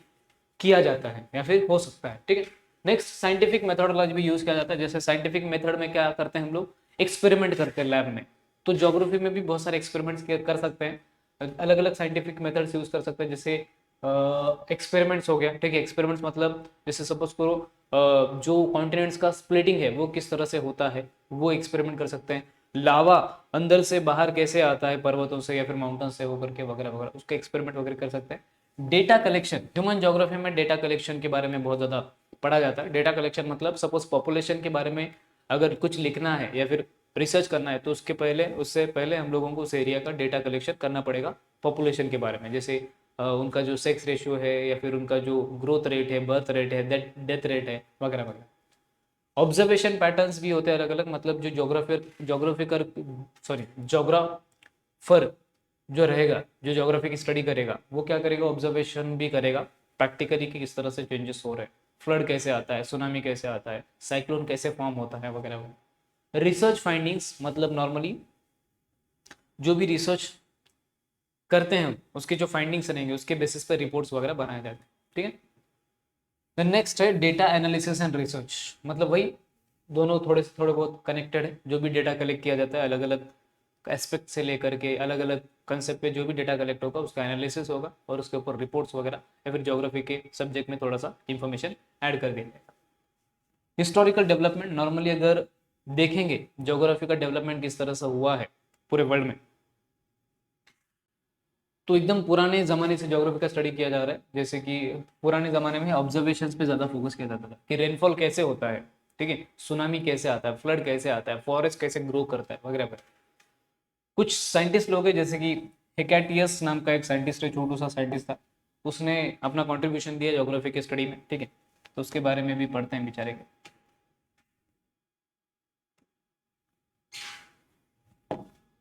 किया जाता है या फिर हो सकता है। ठीक है, नेक्स्ट साइंटिफिक मेथोडोलॉजी भी यूज किया जाता है। जैसे साइंटिफिक मेथड में क्या करते हैं हम लोग, एक्सपेरिमेंट करते हैं लैब में। तो ज्योग्राफी में भी बहुत सारे एक्सपेरिमेंट्स कर सकते हैं, अलग अलग साइंटिफिक मेथड्स यूज कर सकते हैं। जैसे एक्सपेरिमेंट्स हो गया, ठीक है, एक्सपेरिमेंट्स मतलब जैसे सपोज करो जो कॉन्टिनेंट्स का स्प्लिटिंग है वो किस तरह से होता है, वो एक्सपेरिमेंट कर सकते हैं। लावा अंदर से बाहर कैसे आता है पर्वतों से या फिर माउंटेन से होकर के वगैरह वगैरह, उसका एक्सपेरिमेंट वगैरह कर सकते हैं। डेटा कलेक्शन, ह्यूमन ज्योग्राफी में डेटा कलेक्शन के बारे में बहुत ज़्यादा पढ़ा जाता है। डेटा कलेक्शन मतलब सपोज पॉपुलेशन के बारे में अगर कुछ लिखना है या फिर रिसर्च करना है तो उससे पहले हम लोगों को उस एरिया का डेटा कलेक्शन करना पड़ेगा पॉपुलेशन के बारे में। जैसे उनका जो सेक्स रेशियो है या फिर उनका जो ग्रोथ रेट है, बर्थ रेट है, डेथ रेट है वगैरह वगैरह। ऑब्जर्वेशन पैटर्न्स भी होते हैं अलग अलग। मतलब जो जोग्राफिकर सॉरी जोग्राफर जो रहेगा, जो ज्योग्राफी की स्टडी करेगा, वो क्या करेगा, ऑब्जर्वेशन भी करेगा प्रैक्टिकली कि किस तरह से चेंजेस हो रहे हैं, फ्लड कैसे आता है, सुनामी कैसे आता है, साइक्लोन कैसे फॉर्म होता है वगैरह वगैरह। रिसर्च फाइंडिंग्स मतलब नॉर्मली जो भी रिसर्च करते हैं उसके जो फाइंडिंग्स रहेंगे उसके बेसिस पर रिपोर्ट्स वगैरह बनाए जाते हैं। ठीक है, नेक्स्ट है डेटा एनालिसिस एंड रिसर्च। मतलब वही दोनों थोड़े बहुत कनेक्टेड है। जो भी डेटा कलेक्ट किया जाता है अलग अलग एस्पेक्ट से लेकर के अलग अलग कंसेप्ट पे जो भी डेटा कलेक्ट होगा उसका एनालिसिस होगा और उसके ऊपर रिपोर्ट्स वगैरह या फिर ज्योग्राफी के सब्जेक्ट में थोड़ा सा इंफॉर्मेशन ऐड कर दिया जाएगा। हिस्टोरिकल डेवलपमेंट, नॉर्मली अगर देखेंगे ज्योग्राफी का डेवलपमेंट किस तरह से हुआ है पूरे वर्ल्ड में, तो एकदम पुराने ज़माने से ज्योग्राफी का स्टडी किया जा रहा है। जैसे कि पुराने ज़माने में ऑब्जर्वेशंस पे ज़्यादा फोकस किया जाता था कि रेनफॉल कैसे होता है, ठीक है, सुनामी कैसे आता है, फ्लड कैसे आता है, फॉरेस्ट कैसे ग्रो करता है वगैरह वगैरह। कुछ साइंटिस्ट लोग हैं जैसे कि हेकेटियस नाम का एक साइंटिस्ट है, छोटू सा साइंटिस्ट था, उसने अपना कॉन्ट्रीब्यूशन दिया ज्योग्राफी के स्टडी में। ठीक है, तो उसके बारे में भी पढ़ते हैं बेचारे के।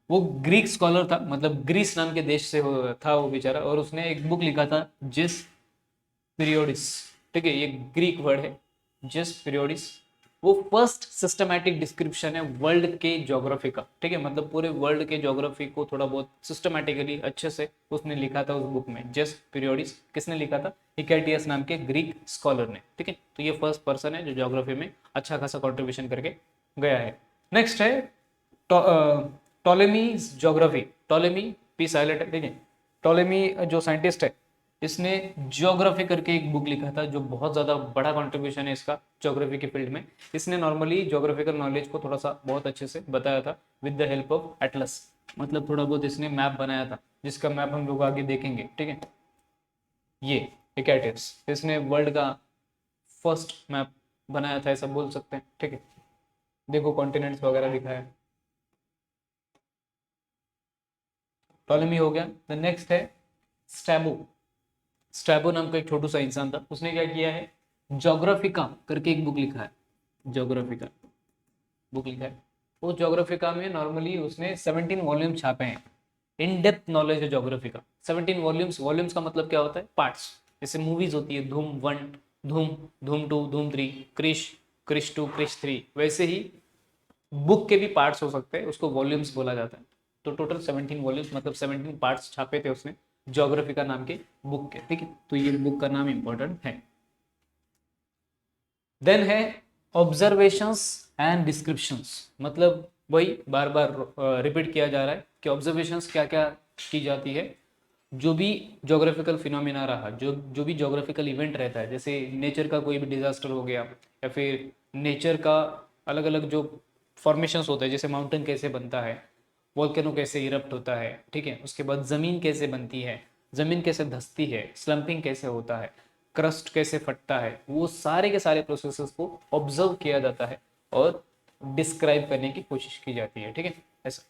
वो ग्रीक स्कॉलर था, मतलब ग्रीस नाम के देश से था वो बेचारा, और उसने एक बुक लिखा था जिस पीरियोडिस, ठीक है, ये ग्रीक वर्ड है जिस पीरियोडिस। वो फर्स्ट सिस्टमैटिक डिस्क्रिप्शन है वर्ल्ड के ज्योग्राफी का, ठीक है, मतलब पूरे वर्ल्ड के ज्योग्राफी को थोड़ा बहुत सिस्टमैटिकली अच्छे से उसने लिखा था उस बुक में। जस पीरियोडिस किसने लिखा था? हिकैटियस नाम के ग्रीक स्कॉलर ने, ठीक है। तो ये फर्स्ट पर्सन है जो ज्योग्राफी में अच्छा खासा कॉन्ट्रीब्यूशन करके गया है। नेक्स्ट है टॉलेमीज ज्योग्राफी। टॉलेमी पी साइलेंट है, ठीक है। टॉलेमी जो साइंटिस्ट है, इसने ज्योग्राफी करके एक बुक लिखा था, जो बहुत ज़्यादा बड़ा कंट्रीब्यूशन है इसका ज्योग्राफी के फील्ड में। इसने नॉर्मली ज्योग्राफिकल नॉलेज को थोड़ा सा बहुत अच्छे से बताया था with the help of Atlas, मतलब थोड़ा बहुत इसने मैप बनाया था, जिसका मैप हम लोग आगे देखेंगे, ठीक है। ये हिकैटियस, इसने वर्ल्ड का फर्स्ट मैप बनाया था, ऐसा बोल सकते हैं, ठीक है। देखो कॉन्टिनेंट्स वगैरह दिखाया। टॉलेमी हो गया। द नेक्स्ट है स्ट्रैबो। स्ट्रैबो नाम का एक छोटू सा इंसान था, उसने क्या किया है, ज्योग्राफिका करके एक बुक लिखा है। ज्योग्राफिका बुक लिखा है। वो ज्योग्राफिका में नॉर्मली उसने 17 वॉल्यूम छापे हैं। इन डेप्थ नॉलेज है ज्योग्राफी का। 17 वॉल्यूम्स, वॉल्यूम्स का मतलब क्या होता है? पार्ट्स। जैसे मूवीज होती है धूम 1, धूम, धूम 2, धूम 3, क्रिश, क्रिश 2, क्रिश 3, वैसे ही बुक के भी पार्ट्स हो सकते हैं, उसको वॉल्यूम्स बोला जाता है। तो टोटल 17 वॉल्यूम्स मतलब 17 पार्ट्स छापे थे उसने ज्योग्राफी का नाम के बुक के, ठीक है। तो ये बुक का नाम इंपॉर्टेंट है। देन है ऑब्जर्वेशंस एंड डिस्क्रिप्शंस, मतलब वही बार बार रिपीट किया जा रहा है कि ऑब्जर्वेशंस क्या क्या की जाती है। जो भी ज्योग्राफिकल फिनोमिना रहा, जो जो भी ज्योग्राफिकल इवेंट रहता है, जैसे नेचर का कोई भी डिजास्टर हो गया, या फिर नेचर का अलग अलग जो फॉर्मेशंस होते हैं, जैसे माउंटेन कैसे बनता है, वोल्केनो कैसे इरप्ट होता है, ठीक है, उसके बाद ज़मीन कैसे बनती है, ज़मीन कैसे धंसती है, स्लम्पिंग कैसे होता है, क्रस्ट कैसे फटता है, वो सारे के सारे प्रोसेसेस को ऑब्जर्व किया जाता है और डिस्क्राइब करने की कोशिश की जाती है, ठीक है, ऐसा।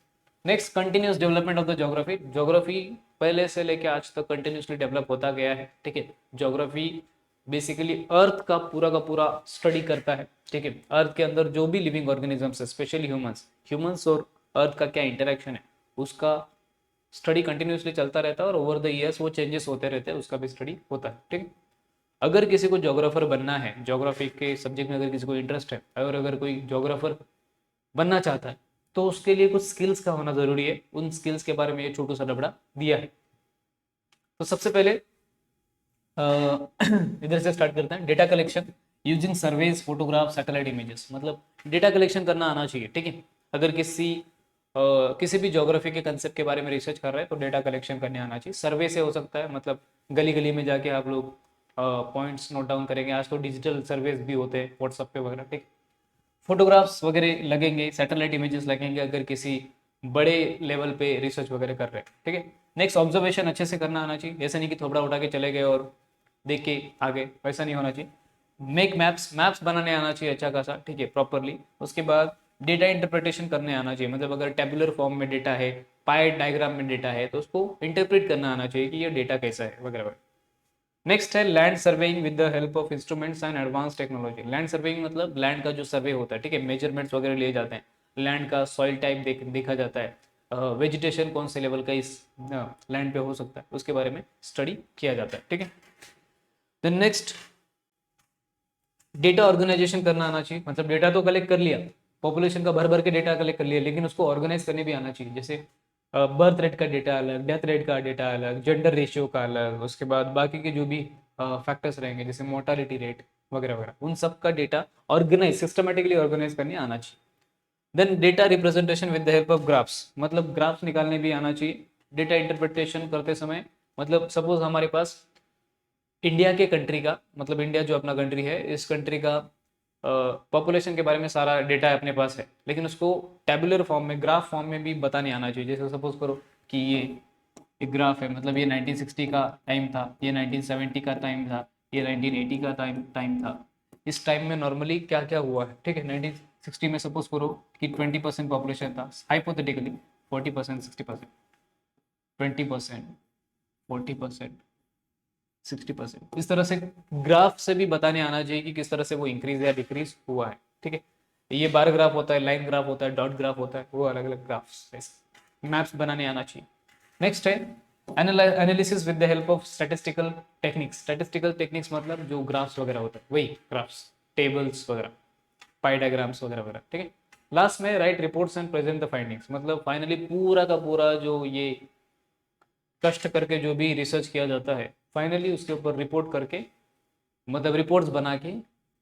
Next, continuous development of the geography. Geography पहले से लेके आज तक कंटिन्यूसली डेवलप होता गया है, ठीक है। ज्योग्राफी बेसिकली अर्थ का पूरा स्टडी करता है, ठीक है। अर्थ के अंदर जो भी लिविंग ऑर्गेनिजम्स है, स्पेशली ह्यूमंस, ह्यूमंस और अर्थ का क्या इंटरेक्शन है, उसका स्टडी कंटिन्यूसली चलता रहता है, और ओवर द ईयर्स वो चेंजेस होते रहते हैं, उसका भी स्टडी होता है, ठीक है। अगर किसी को ज्योग्राफर बनना है, ज्योग्राफी के सब्जेक्ट में अगर किसी को इंटरेस्ट है, और अगर कोई ज्योग्राफर बनना चाहता है, तो उसके लिए कुछ स्किल्स का होना जरूरी है। उन स्किल्स के बारे में ये छोटू सा डबड़ा दिया है। तो सबसे पहले इधर से स्टार्ट करते हैं। Data collection using surveys, photograph, satellite images, मतलब डेटा कलेक्शन करना आना चाहिए, ठीक है। अगर किसी भी ज्योग्राफी के कंसेप्ट के बारे में रिसर्च कर रहे हैं तो डेटा कलेक्शन करने आना चाहिए। सर्वे से हो सकता है, मतलब गली गली में जाके आप लोग पॉइंट्स नोट डाउन करेंगे। आज तो डिजिटल सर्वेज भी होते हैं व्हाट्सएप पे वगैरह, ठीक। फोटोग्राफ्स वगैरह लगेंगे, सैटेलाइट इमेजेस लगेंगे अगर किसी बड़े लेवल पे रिसर्च वगैरह कर रहे हैं, ठीक है। नेक्स्ट, ऑब्जर्वेशन अच्छे से करना आना चाहिए। ऐसा नहीं कि थोपड़ा उठा के चले गए और देख के आगे, वैसा नहीं होना चाहिए। मेक मैप्स, मैप्स बनाने आना चाहिए अच्छा खासा, ठीक है, प्रॉपरली। उसके बाद डेटा इंटरप्रिटेशन करने आना चाहिए, मतलब अगर टेबुलर फॉर्म में डेटा है, पाई डायग्राम में डेटा है, तो उसको इंटरप्रेट करना आना चाहिए कि ये डेटा कैसा है वगैरह वगैरह। नेक्स्ट है land surveying with the help of instruments and advance technology. Land surveying मतलब लैंड का जो सर्वे होता है, ठीक है, मेजरमेंट्स वगैरह लिए जाते हैं, लैंड का सॉइल टाइप देखा जाता है, वेजिटेशन कौन से लेवल का इस लैंड पे हो सकता है, उसके बारे में स्टडी किया जाता है, ठीक है। देन नेक्स्ट, डेटा ऑर्गेनाइजेशन करना आना चाहिए, मतलब डेटा तो कलेक्ट कर लिया, पॉपुलेशन का भर भर के डेटा कलेक्ट कर लिया, लेकिन उसको ऑर्गेनाइज करने भी आना चाहिए। जैसे बर्थ रेट का डेटा अलग, डेथ रेट का डेटा अलग, जेंडर रेशियो का अलग, उसके बाद बाकी के जो भी फैक्टर्स रहेंगे जैसे मोर्टालिटी रेट वगैरह वगैरह, उन सब का डेटा ऑर्गेनाइज, सिस्टमेटिकली ऑर्गेनाइज करने आना चाहिए। Then data representation with the help of graphs, मतलब ग्राफ्स निकालने भी आना चाहिए डेटा इंटरप्रिटेशन करते समय। मतलब सपोज हमारे पास इंडिया के कंट्री का, मतलब इंडिया जो अपना कंट्री है, इस कंट्री का पॉपुलेशन के बारे में सारा डेटा अपने पास है, लेकिन उसको टेबुलर फॉर्म में, ग्राफ फॉर्म में भी बताने आना चाहिए। जैसे सपोज करो कि ये एक ग्राफ है, मतलब ये 1960 का टाइम था, ये 1970 का टाइम था, ये 1980 का टाइम था। इस टाइम में नॉर्मली क्या क्या हुआ है, ठीक है। 1960 में सपोज करो कि 20% पॉपुलेशन था, हाइपोथेटिकली 40%, 60%, 20%, 40%, 60%, इस तरह से ग्राफ से भी बताने आना चाहिए कि किस तरह से वो इंक्रीज या डिक्रीज हुआ है, ठीक है। ये बार ग्राफ होता है, लाइन ग्राफ होता है, डॉट ग्राफ होता है, वो अलग अलग ग्राफ्स। मैप्स बनाने आना चाहिए। नेक्स्ट है analysis with the help of statistical techniques. Statistical techniques मतलब जो ग्राफ्स वगैरह होता है, वही ग्राफ्स, टेबल्स वगैरह, पाई डायग्राम्स वगैरह वगैरह, ठीक है। लास्ट में right reports and present the findings, मतलब फाइनली पूरा का पूरा जो ये कष्ट करके जो भी रिसर्च किया जाता है, फाइनली उसके ऊपर रिपोर्ट करके, मतलब रिपोर्ट्स बना के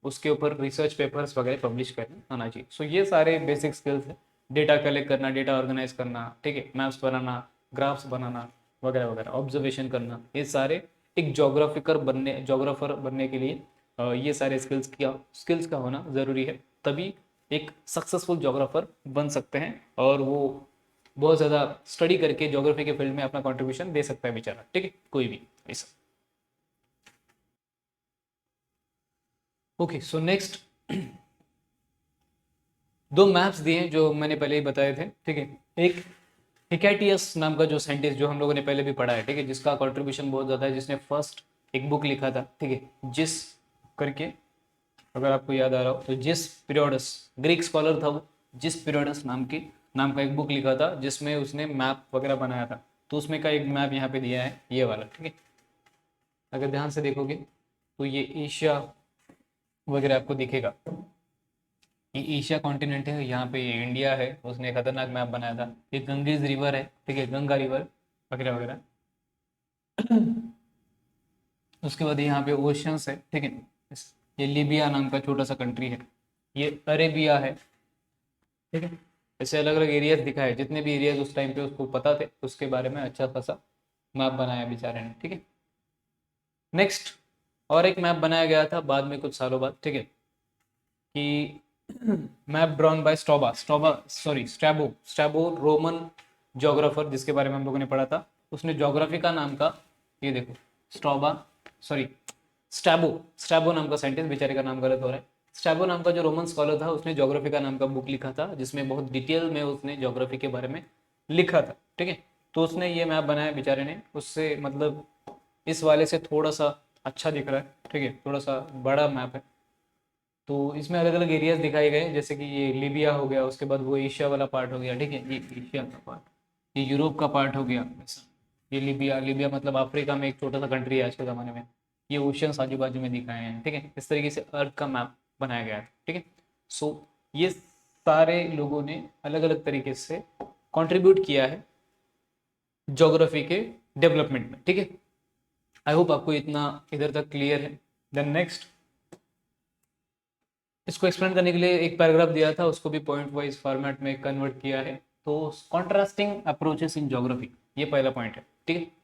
उसके ऊपर रिसर्च पेपर्स वगैरह पब्लिश करना आना चाहिए। सो ये सारे बेसिक स्किल्स है, डेटा कलेक्ट करना, डेटा ऑर्गेनाइज करना, ठीक है, मैप्स बनाना, ग्राफ्स बनाना वगैरह वगैरह, ऑब्जर्वेशन करना, ये सारे एक जोग्राफर बनने के लिए ये सारे स्किल्स का होना ज़रूरी है, तभी एक सक्सेसफुल जोग्राफर बन सकते हैं और वो बहुत ज़्यादा स्टडी करके जोग्राफी के फील्ड में अपना कंट्रीब्यूशन दे सकता है बेचारा, ठीक है, कोई भी ऐसा। ओके, सो नेक्स्ट दो मैप्स दिए हैं जो मैंने पहले ही बताए थे, ठीक है। एक हिकैटियस नाम का जो साइंटिस्ट, जो हम लोगों ने पहले भी पढ़ा है, ठीक है, जिसका कंट्रीब्यूशन बहुत ज़्यादा है, जिसने फर्स्ट एक बुक लिखा था, ठीक है, जिस करके, अगर आपको याद आ रहा हो तो, जिस पीरियडस, ग्रीक स्कॉलर था वो, जिस पीरियडस नाम का एक बुक लिखा था जिसमें उसने मैप वगैरह बनाया था। तो उसमें का एक मैप यहाँ पे दिया है, ये वाला, ठीक है। अगर ध्यान से देखोगे तो ये एशिया वगैरह आपको दिखेगा, ये एशिया कॉन्टिनेंट है, यहाँ पे ये इंडिया है, उसने खतरनाक मैप बनाया था। ये गंगेज रिवर है, ठीक है, गंगा रिवर वगैरह वगैरह। उसके बाद यहाँ पे ओशंस है, ठीक है। ये लीबिया नाम का छोटा सा कंट्री है, ये अरेबिया है, ठीक है। ऐसे अलग अलग एरियाज दिखाए, जितने भी एरियाज उस टाइम पे उसको पता थे उसके बारे में अच्छा खासा मैप बनाया बेचारे ने, ठीक है। नेक्स्ट और एक मैप बनाया गया था बाद में कुछ सालों बाद, ठीक है, कि map drawn by Strabo Roman geographer, जिसके बारे में हम लोगों ने पढ़ा था। उसने जोग्राफी का नाम का, ये देखो, स्ट्रॉबा सॉरी स्ट्रैबो स्ट्रैबो नाम का साइंटिस्ट, बेचारे का नाम गलत हो रहा है, स्ट्रैबो नाम का जो रोमन स्कॉलर था, उसने जोग्राफी का नाम का बुक लिखा था, जिसमें बहुत डिटेल में उसने जोग्राफी के बारे में लिखा था, ठीक है। तो उसने ये मैप बनाया बेचारे ने, उससे मतलब इस वाले से थोड़ा सा अच्छा दिख रहा है, ठीक है, थोड़ा सा बड़ा मैप है। तो इसमें अलग अलग एरियाज दिखाए गए, जैसे कि ये लीबिया हो गया, उसके बाद वो एशिया वाला पार्ट हो गया, ठीक है, ये एशिया का पार्ट, ये यूरोप का पार्ट हो गया ऐसा। ये लीबिया लीबिया मतलब अफ्रीका में एक छोटा सा कंट्री है आज के ज़माने में। ये ओशियंस आजू बाजू में दिखाए हैं, ठीक है, इस तरीके से अर्थ का मैप बनाया गया है, ठीक है। सो ये सारे लोगों ने अलग अलग तरीके से कंट्रीब्यूट किया है ज्योग्राफी के डेवलपमेंट में, ठीक है। आई होप आपको इतना इधर तक क्लियर है। देन नेक्स्ट, इसको एक्सप्लेन करने के लिए एक पैराग्राफ दिया था, उसको भी पॉइंट वाइज फॉर्मेट में कन्वर्ट किया है। तो कॉन्ट्रास्टिंग अप्रोचेस इन ज्योग्राफी, ये पहला पॉइंट है, ठीक है।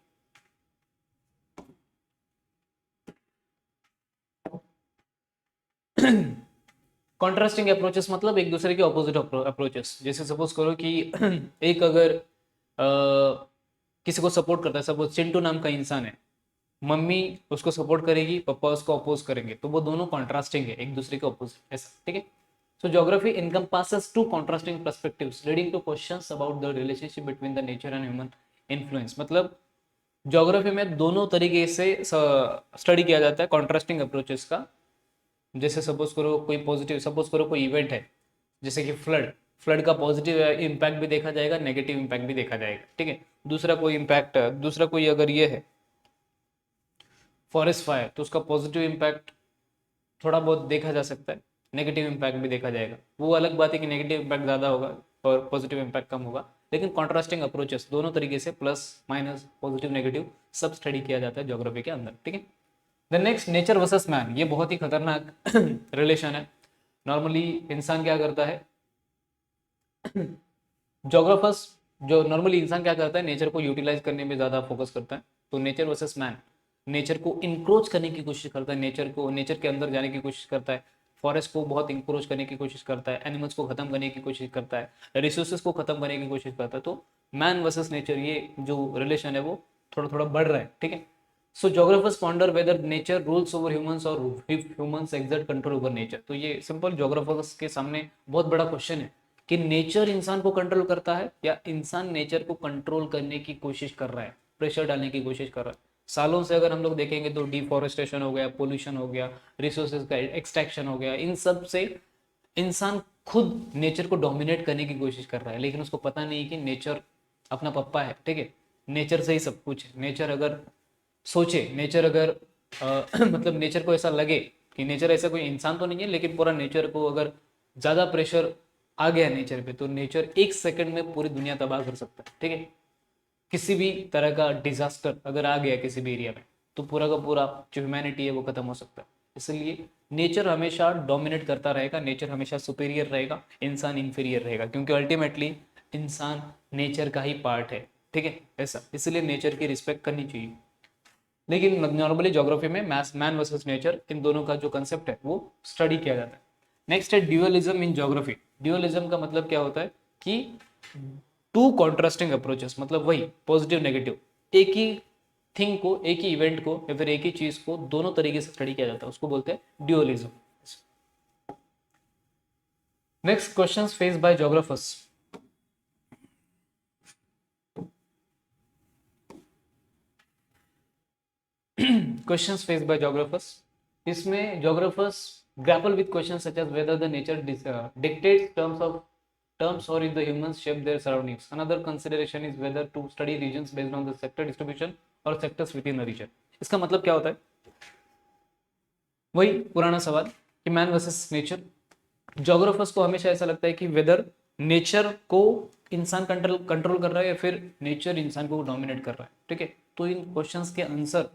कॉन्ट्रास्टिंग अप्रोचेस मतलब एक दूसरे के ऑपोजिट अप्रोचेस। जैसे सपोज करो कि एक अगर किसी को सपोर्ट करता है, सपोज चिंटू नाम का इंसान है, मम्मी उसको सपोर्ट करेगी, पापा उसको अपोज करेंगे, तो वो दोनों कॉन्ट्रास्टिंग है, एक दूसरे के अपोजिट ऐसा, ठीक है। सो geography encompasses two contrasting perspectives leading to questions about the relationship between the nature and human influence। मतलब ज्योग्राफी में दोनों तरीके से स्टडी किया जाता है कॉन्ट्रास्टिंग अप्रोचेस का। जैसे सपोज करो कोई इवेंट है, जैसे कि फ्लड, फ्लड का पॉजिटिव इम्पैक्ट भी देखा जाएगा, नेगेटिव इम्पैक्ट भी देखा जाएगा, ठीक है। दूसरा कोई अगर ये है फॉरेस्ट फायर, तो उसका पॉजिटिव इम्पैक्ट थोड़ा बहुत देखा जा सकता है, नेगेटिव इम्पैक्ट भी देखा जाएगा। वो अलग बात है कि नेगेटिव इम्पैक्ट ज़्यादा होगा और पॉजिटिव इम्पैक्ट कम होगा, लेकिन कॉन्ट्रास्टिंग अप्रोचेस दोनों तरीके से, प्लस माइनस पॉजिटिव नेगेटिव सब स्टडी किया जाता है ज्योग्राफी के अंदर, ठीक है। The next, nature versus man, ये बहुत ही खतरनाक रिलेशन है। नॉर्मली इंसान क्या करता है, जोग्राफर्स, जो नॉर्मली इंसान क्या करता है, नेचर को यूटिलाइज करने में ज़्यादा फोकस करता है। तो नेचर वर्सेस मैन, नेचर को इंक्रोच करने की कोशिश करता है, नेचर के अंदर जाने की कोशिश करता है, फॉरेस्ट को बहुत इंक्रोच करने की कोशिश करता है, एनिमल्स को खत्म करने की कोशिश करता है, रिसोर्सेज को खत्म करने की कोशिश करता है। तो मैन वर्सेस नेचर, ये जो रिलेशन है वो थोड़ा थोड़ा बढ़ रहा है, ठीक है। So geographers ponder whether nature rules over humans और humans exert control over nature. तो ये सिंपल जोग्राफर्स के सामने बहुत बड़ा क्वेश्चन है कि नेचर इंसान को कंट्रोल करता है या इंसान नेचर को कंट्रोल करने की कोशिश कर रहा है, प्रेशर डालने की कोशिश कर रहा है। सालों से अगर हम लोग देखेंगे तो डिफॉरेस्टेशन हो गया, पोल्यूशन हो गया, रिसोर्सेज का एक्सट्रैक्शन हो गया, इन सब से इंसान खुद नेचर को डोमिनेट करने की कोशिश कर रहा है, लेकिन उसको पता नहीं कि नेचर अपना पप्पा है, ठीक है, नेचर से ही सब कुछ है। नेचर अगर सोचे, नेचर अगर मतलब नेचर को ऐसा लगे कि नेचर ऐसा कोई इंसान तो नहीं है, लेकिन पूरा नेचर को अगर ज़्यादा प्रेशर आ गया नेचर पे, तो नेचर 1 सेकंड में पूरी दुनिया तबाह कर सकता है, ठीक है। किसी भी तरह का डिजास्टर अगर आ गया किसी भी एरिया में, तो पूरा का पूरा जो ह्यूमैनिटी है वो खत्म हो सकता है। इसलिए नेचर हमेशा डोमिनेट करता रहेगा, नेचर हमेशा सुपीरियर रहेगा, इंसान इंफीरियर रहेगा, क्योंकि अल्टीमेटली इंसान नेचर का ही पार्ट है, ठीक है ऐसा। इसलिए नेचर की रिस्पेक्ट करनी चाहिए। लेकिन नॉर्मली ज्योग्राफी में मैन वर्सेस नेचर, इन दोनों का जो कंसेप्ट है वो स्टडी किया जाता है। नेक्स्ट है ड्यूअलिज्म इन ज्योग्राफी। ड्यूअलिज्म का मतलब क्या होता है कि टू कॉन्ट्रास्टिंग अप्रोचेस, मतलब वही पॉजिटिव नेगेटिव, एक ही थिंग को, एक ही इवेंट को या फिर एक ही चीज को दोनों तरीके से स्टडी किया जाता है, उसको बोलते हैं dualism. Next questions faced by geographers. Questions faced by geographers, इसमें geographers grapple with questions such as whether the nature dictates terms or if the humans shape their surroundings. Another consideration is whether to study regions based on the sector distribution or sectors within a region. इसका मतलब क्या होता है? वही पुराना सवाल कि मैन वर्सेस नेचर। ज्योग्राफर्स को हमेशा ऐसा लगता है कि वेदर नेचर को इंसान कंट्रोल कर रहा है या फिर नेचर इंसान को डोमिनेट कर रहा है, ठीक है। तो इन क्वेश्चंस के आंसर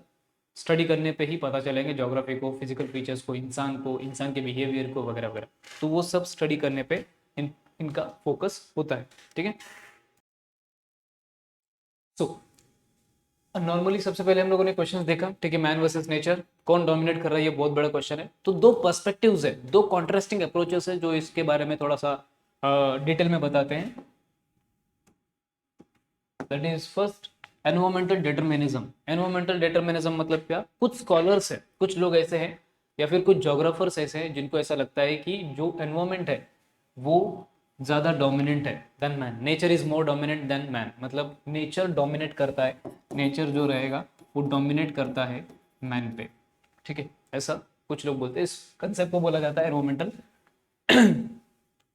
स्टडी करने पे ही पता चलेंगे, ज्योग्राफी को, फिजिकल फीचर्स को, इंसान के बिहेवियर को वगैरह वगैरह, तो वो सब स्टडी करने पे इनका फोकस होता है, ठीक है। सो नॉर्मली सबसे पहले हम लोगों ने क्वेश्चंस देखा, ठीक है, मैन वर्सेस नेचर, कौन डोमिनेट कर रहा है, ये बहुत बड़ा क्वेश्चन है। तो दो पर्सपेक्टिव्स है, दो कॉन्ट्रास्टिंग अप्रोचेस है जो इसके बारे में थोड़ा सा डिटेल में बताते हैं। That is first environmental determinism. Environmental determinism मतलब क्या? कुछ स्कॉलर्स है, कुछ लोग ऐसे हैं या फिर कुछ जोग्राफर्स ऐसे हैं जिनको ऐसा लगता है कि जो एनवायरमेंट है वो ज़्यादा डोमिनेंट है than man, nature is more dominant than man, मतलब नेचर डोमिनेट करता है, नेचर जो रहेगा वो डोमिनेट करता है मैन पे, ठीक है, ऐसा कुछ लोग बोलते हैं। इस कंसेप्ट को बोला जाता है एनवायरमेंटल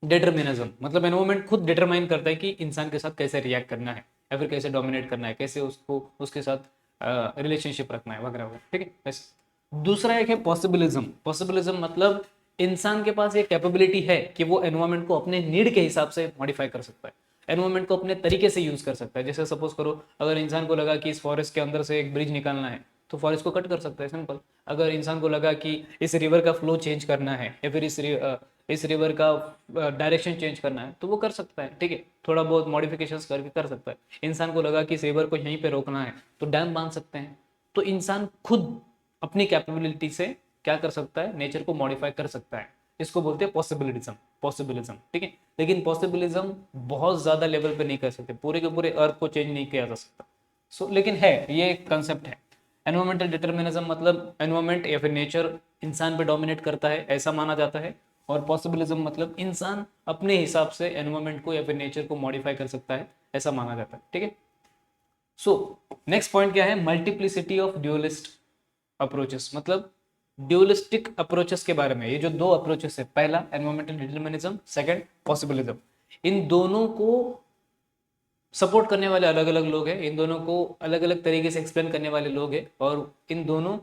डिटरमिनिज्म। मतलब एनवायरमेंट खुद डिटरमाइन करता है कि इंसान के साथ कैसे रिएक्ट करना है या फिर कैसे डोमिनेट करना है, कैसे उसको उसके साथ रिलेशनशिप रखना है वगैरह वगैरह, ठीक है वैसे। दूसरा एक है पॉसिबिलिज्म। पॉसिबिलिज्म मतलब इंसान के पास ये कैपेबिलिटी है कि वो एनवायरमेंट को अपने नीड के हिसाब से मॉडिफाई कर सकता है, एनवायरमेंट को अपने तरीके से यूज कर सकता है। जैसे सपोज करो, अगर इंसान को लगा कि इस फॉरेस्ट के अंदर से एक ब्रिज निकालना है तो फॉरेस्ट को कट कर सकता है, सिंपल। अगर इंसान को लगा कि इस रिवर का फ्लो चेंज करना है या फिर इस रिवर का डायरेक्शन चेंज करना है तो वो कर सकता है, ठीक है, थोड़ा बहुत मॉडिफिकेशंस करके कर सकता है। इंसान को लगा कि इस रिवर को यहीं पे रोकना है तो डैम बांध सकते हैं। तो इंसान खुद अपनी कैपेबिलिटी से क्या कर सकता है, नेचर को मॉडिफाई कर सकता है। इसको बोलते हैं पॉसिबिलिज्म, पॉसिबिलिज्म, ठीक है। लेकिन पॉसिबिलिज्म बहुत ज्यादा लेवल पे नहीं कर सकते, पूरे के पूरे अर्थ को चेंज नहीं किया जा सकता। सो लेकिन है, ये एक कंसेप्ट है। एनवायरमेंटल डिटरमिनिज्म मतलब एनवायरमेंट या फिर नेचर इंसान पे डोमिनेट करता है, ऐसा माना जाता है। और पॉसिबिलिज्म मतलब इंसान अपने हिसाब से एनवायरमेंट को या फिर नेचर को मॉडिफाई कर सकता है, ऐसा माना जाता है, ठीक है। सो नेक्स्ट पॉइंट क्या है? मल्टीप्लिसिटी ऑफ ड्यूलिस्ट अप्रोचेस, मतलब ड्यूलिस्टिक अप्रोचेस के बारे में। ये जो दो अप्रोचेस है, पहला एनवायरमेंटल डिटरमिनिज्म, सेकंड पॉसिबिलिज्म, इन दोनों को सपोर्ट करने वाले अलग अलग लोग हैं, इन दोनों को अलग अलग तरीके से एक्सप्लेन करने वाले लोग हैं। और इन दोनों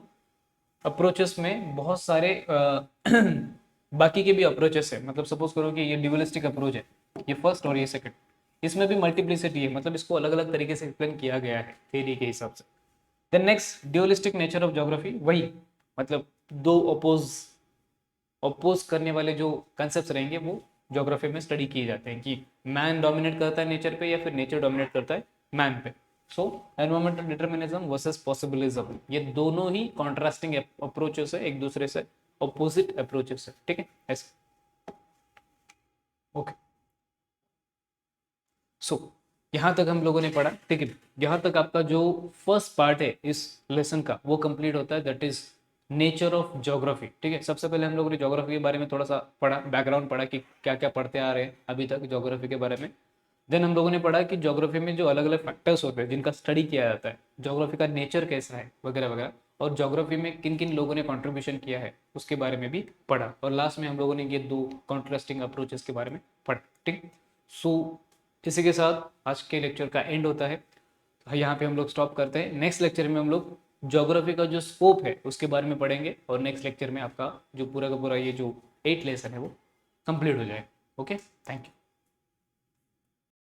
अप्रोचेस में बहुत सारे बाकी के भी अप्रोचेस है। मतलब सपोज करो कि ये ड्यूलिस्टिक अप्रोच है, ये फर्स्ट और ये सेकंड, इसमें भी मल्टीप्लिसिटी है, मतलब इसको अलग अलग तरीके से एक्सप्लेन किया गया है थ्योरी के हिसाब से। Then next dualistic nature of geography, वही मतलब दो अपोज करने वाले जो कंसेप्ट रहेंगे वो ज्योग्राफी में स्टडी किए जाते हैं कि मैन डोमिनेट करता है नेचर पे या फिर नेचर डोमिनेट करता है मैन पे। सो एनवायरमेंटल डिटरमिनिज्म वर्सेस पॉसिबिलिज्म, ये दोनों ही कॉन्ट्रास्टिंग अप्रोचेस है, एक दूसरे से ऑपोजिट अप्रोचेस है, ठीक है ऐसे। ओके, सो यहाँ तक हम लोगों ने पढ़ा, ठीक है। यहाँ तक आपका जो फर्स्ट पार्ट है इस लेसन का वो कंप्लीट होता है, that is nature of geography, ठीक है। सबसे पहले हम लोगों ने ज्योग्राफी के बारे में थोड़ा सा पढ़ा, बैकग्राउंड पढ़ा कि क्या क्या पढ़ते आ रहे हैं अभी तक ज्योग्राफी के बारे में। देन हम लोगों ने पढ़ा कि ज्योग्राफी में जो अलग अलग फैक्टर्स होते हैं जिनका स्टडी किया जाता है, ज्योग्राफी का नेचर कैसा है वगैरह वगैरह, और ज्योग्राफी में किन किन लोगों ने कंट्रीब्यूशन किया है उसके बारे में भी पढ़ा। और लास्ट में हम लोगों ने ये दो कॉन्ट्रास्टिंग अप्रोचेस के बारे में पढ़ा, ठीक। सो इसी के साथ आज के लेक्चर का एंड होता है। यहाँ पे हम लोग स्टॉप करते हैं। नेक्स्ट लेक्चर में हम लोग ज्योग्राफी का जो स्कोप है उसके बारे में पढ़ेंगे, और नेक्स्ट लेक्चर में आपका जो पूरा का पूरा ये जो 8 लेसन है वो कंप्लीट हो जाएगा। Okay, thank you.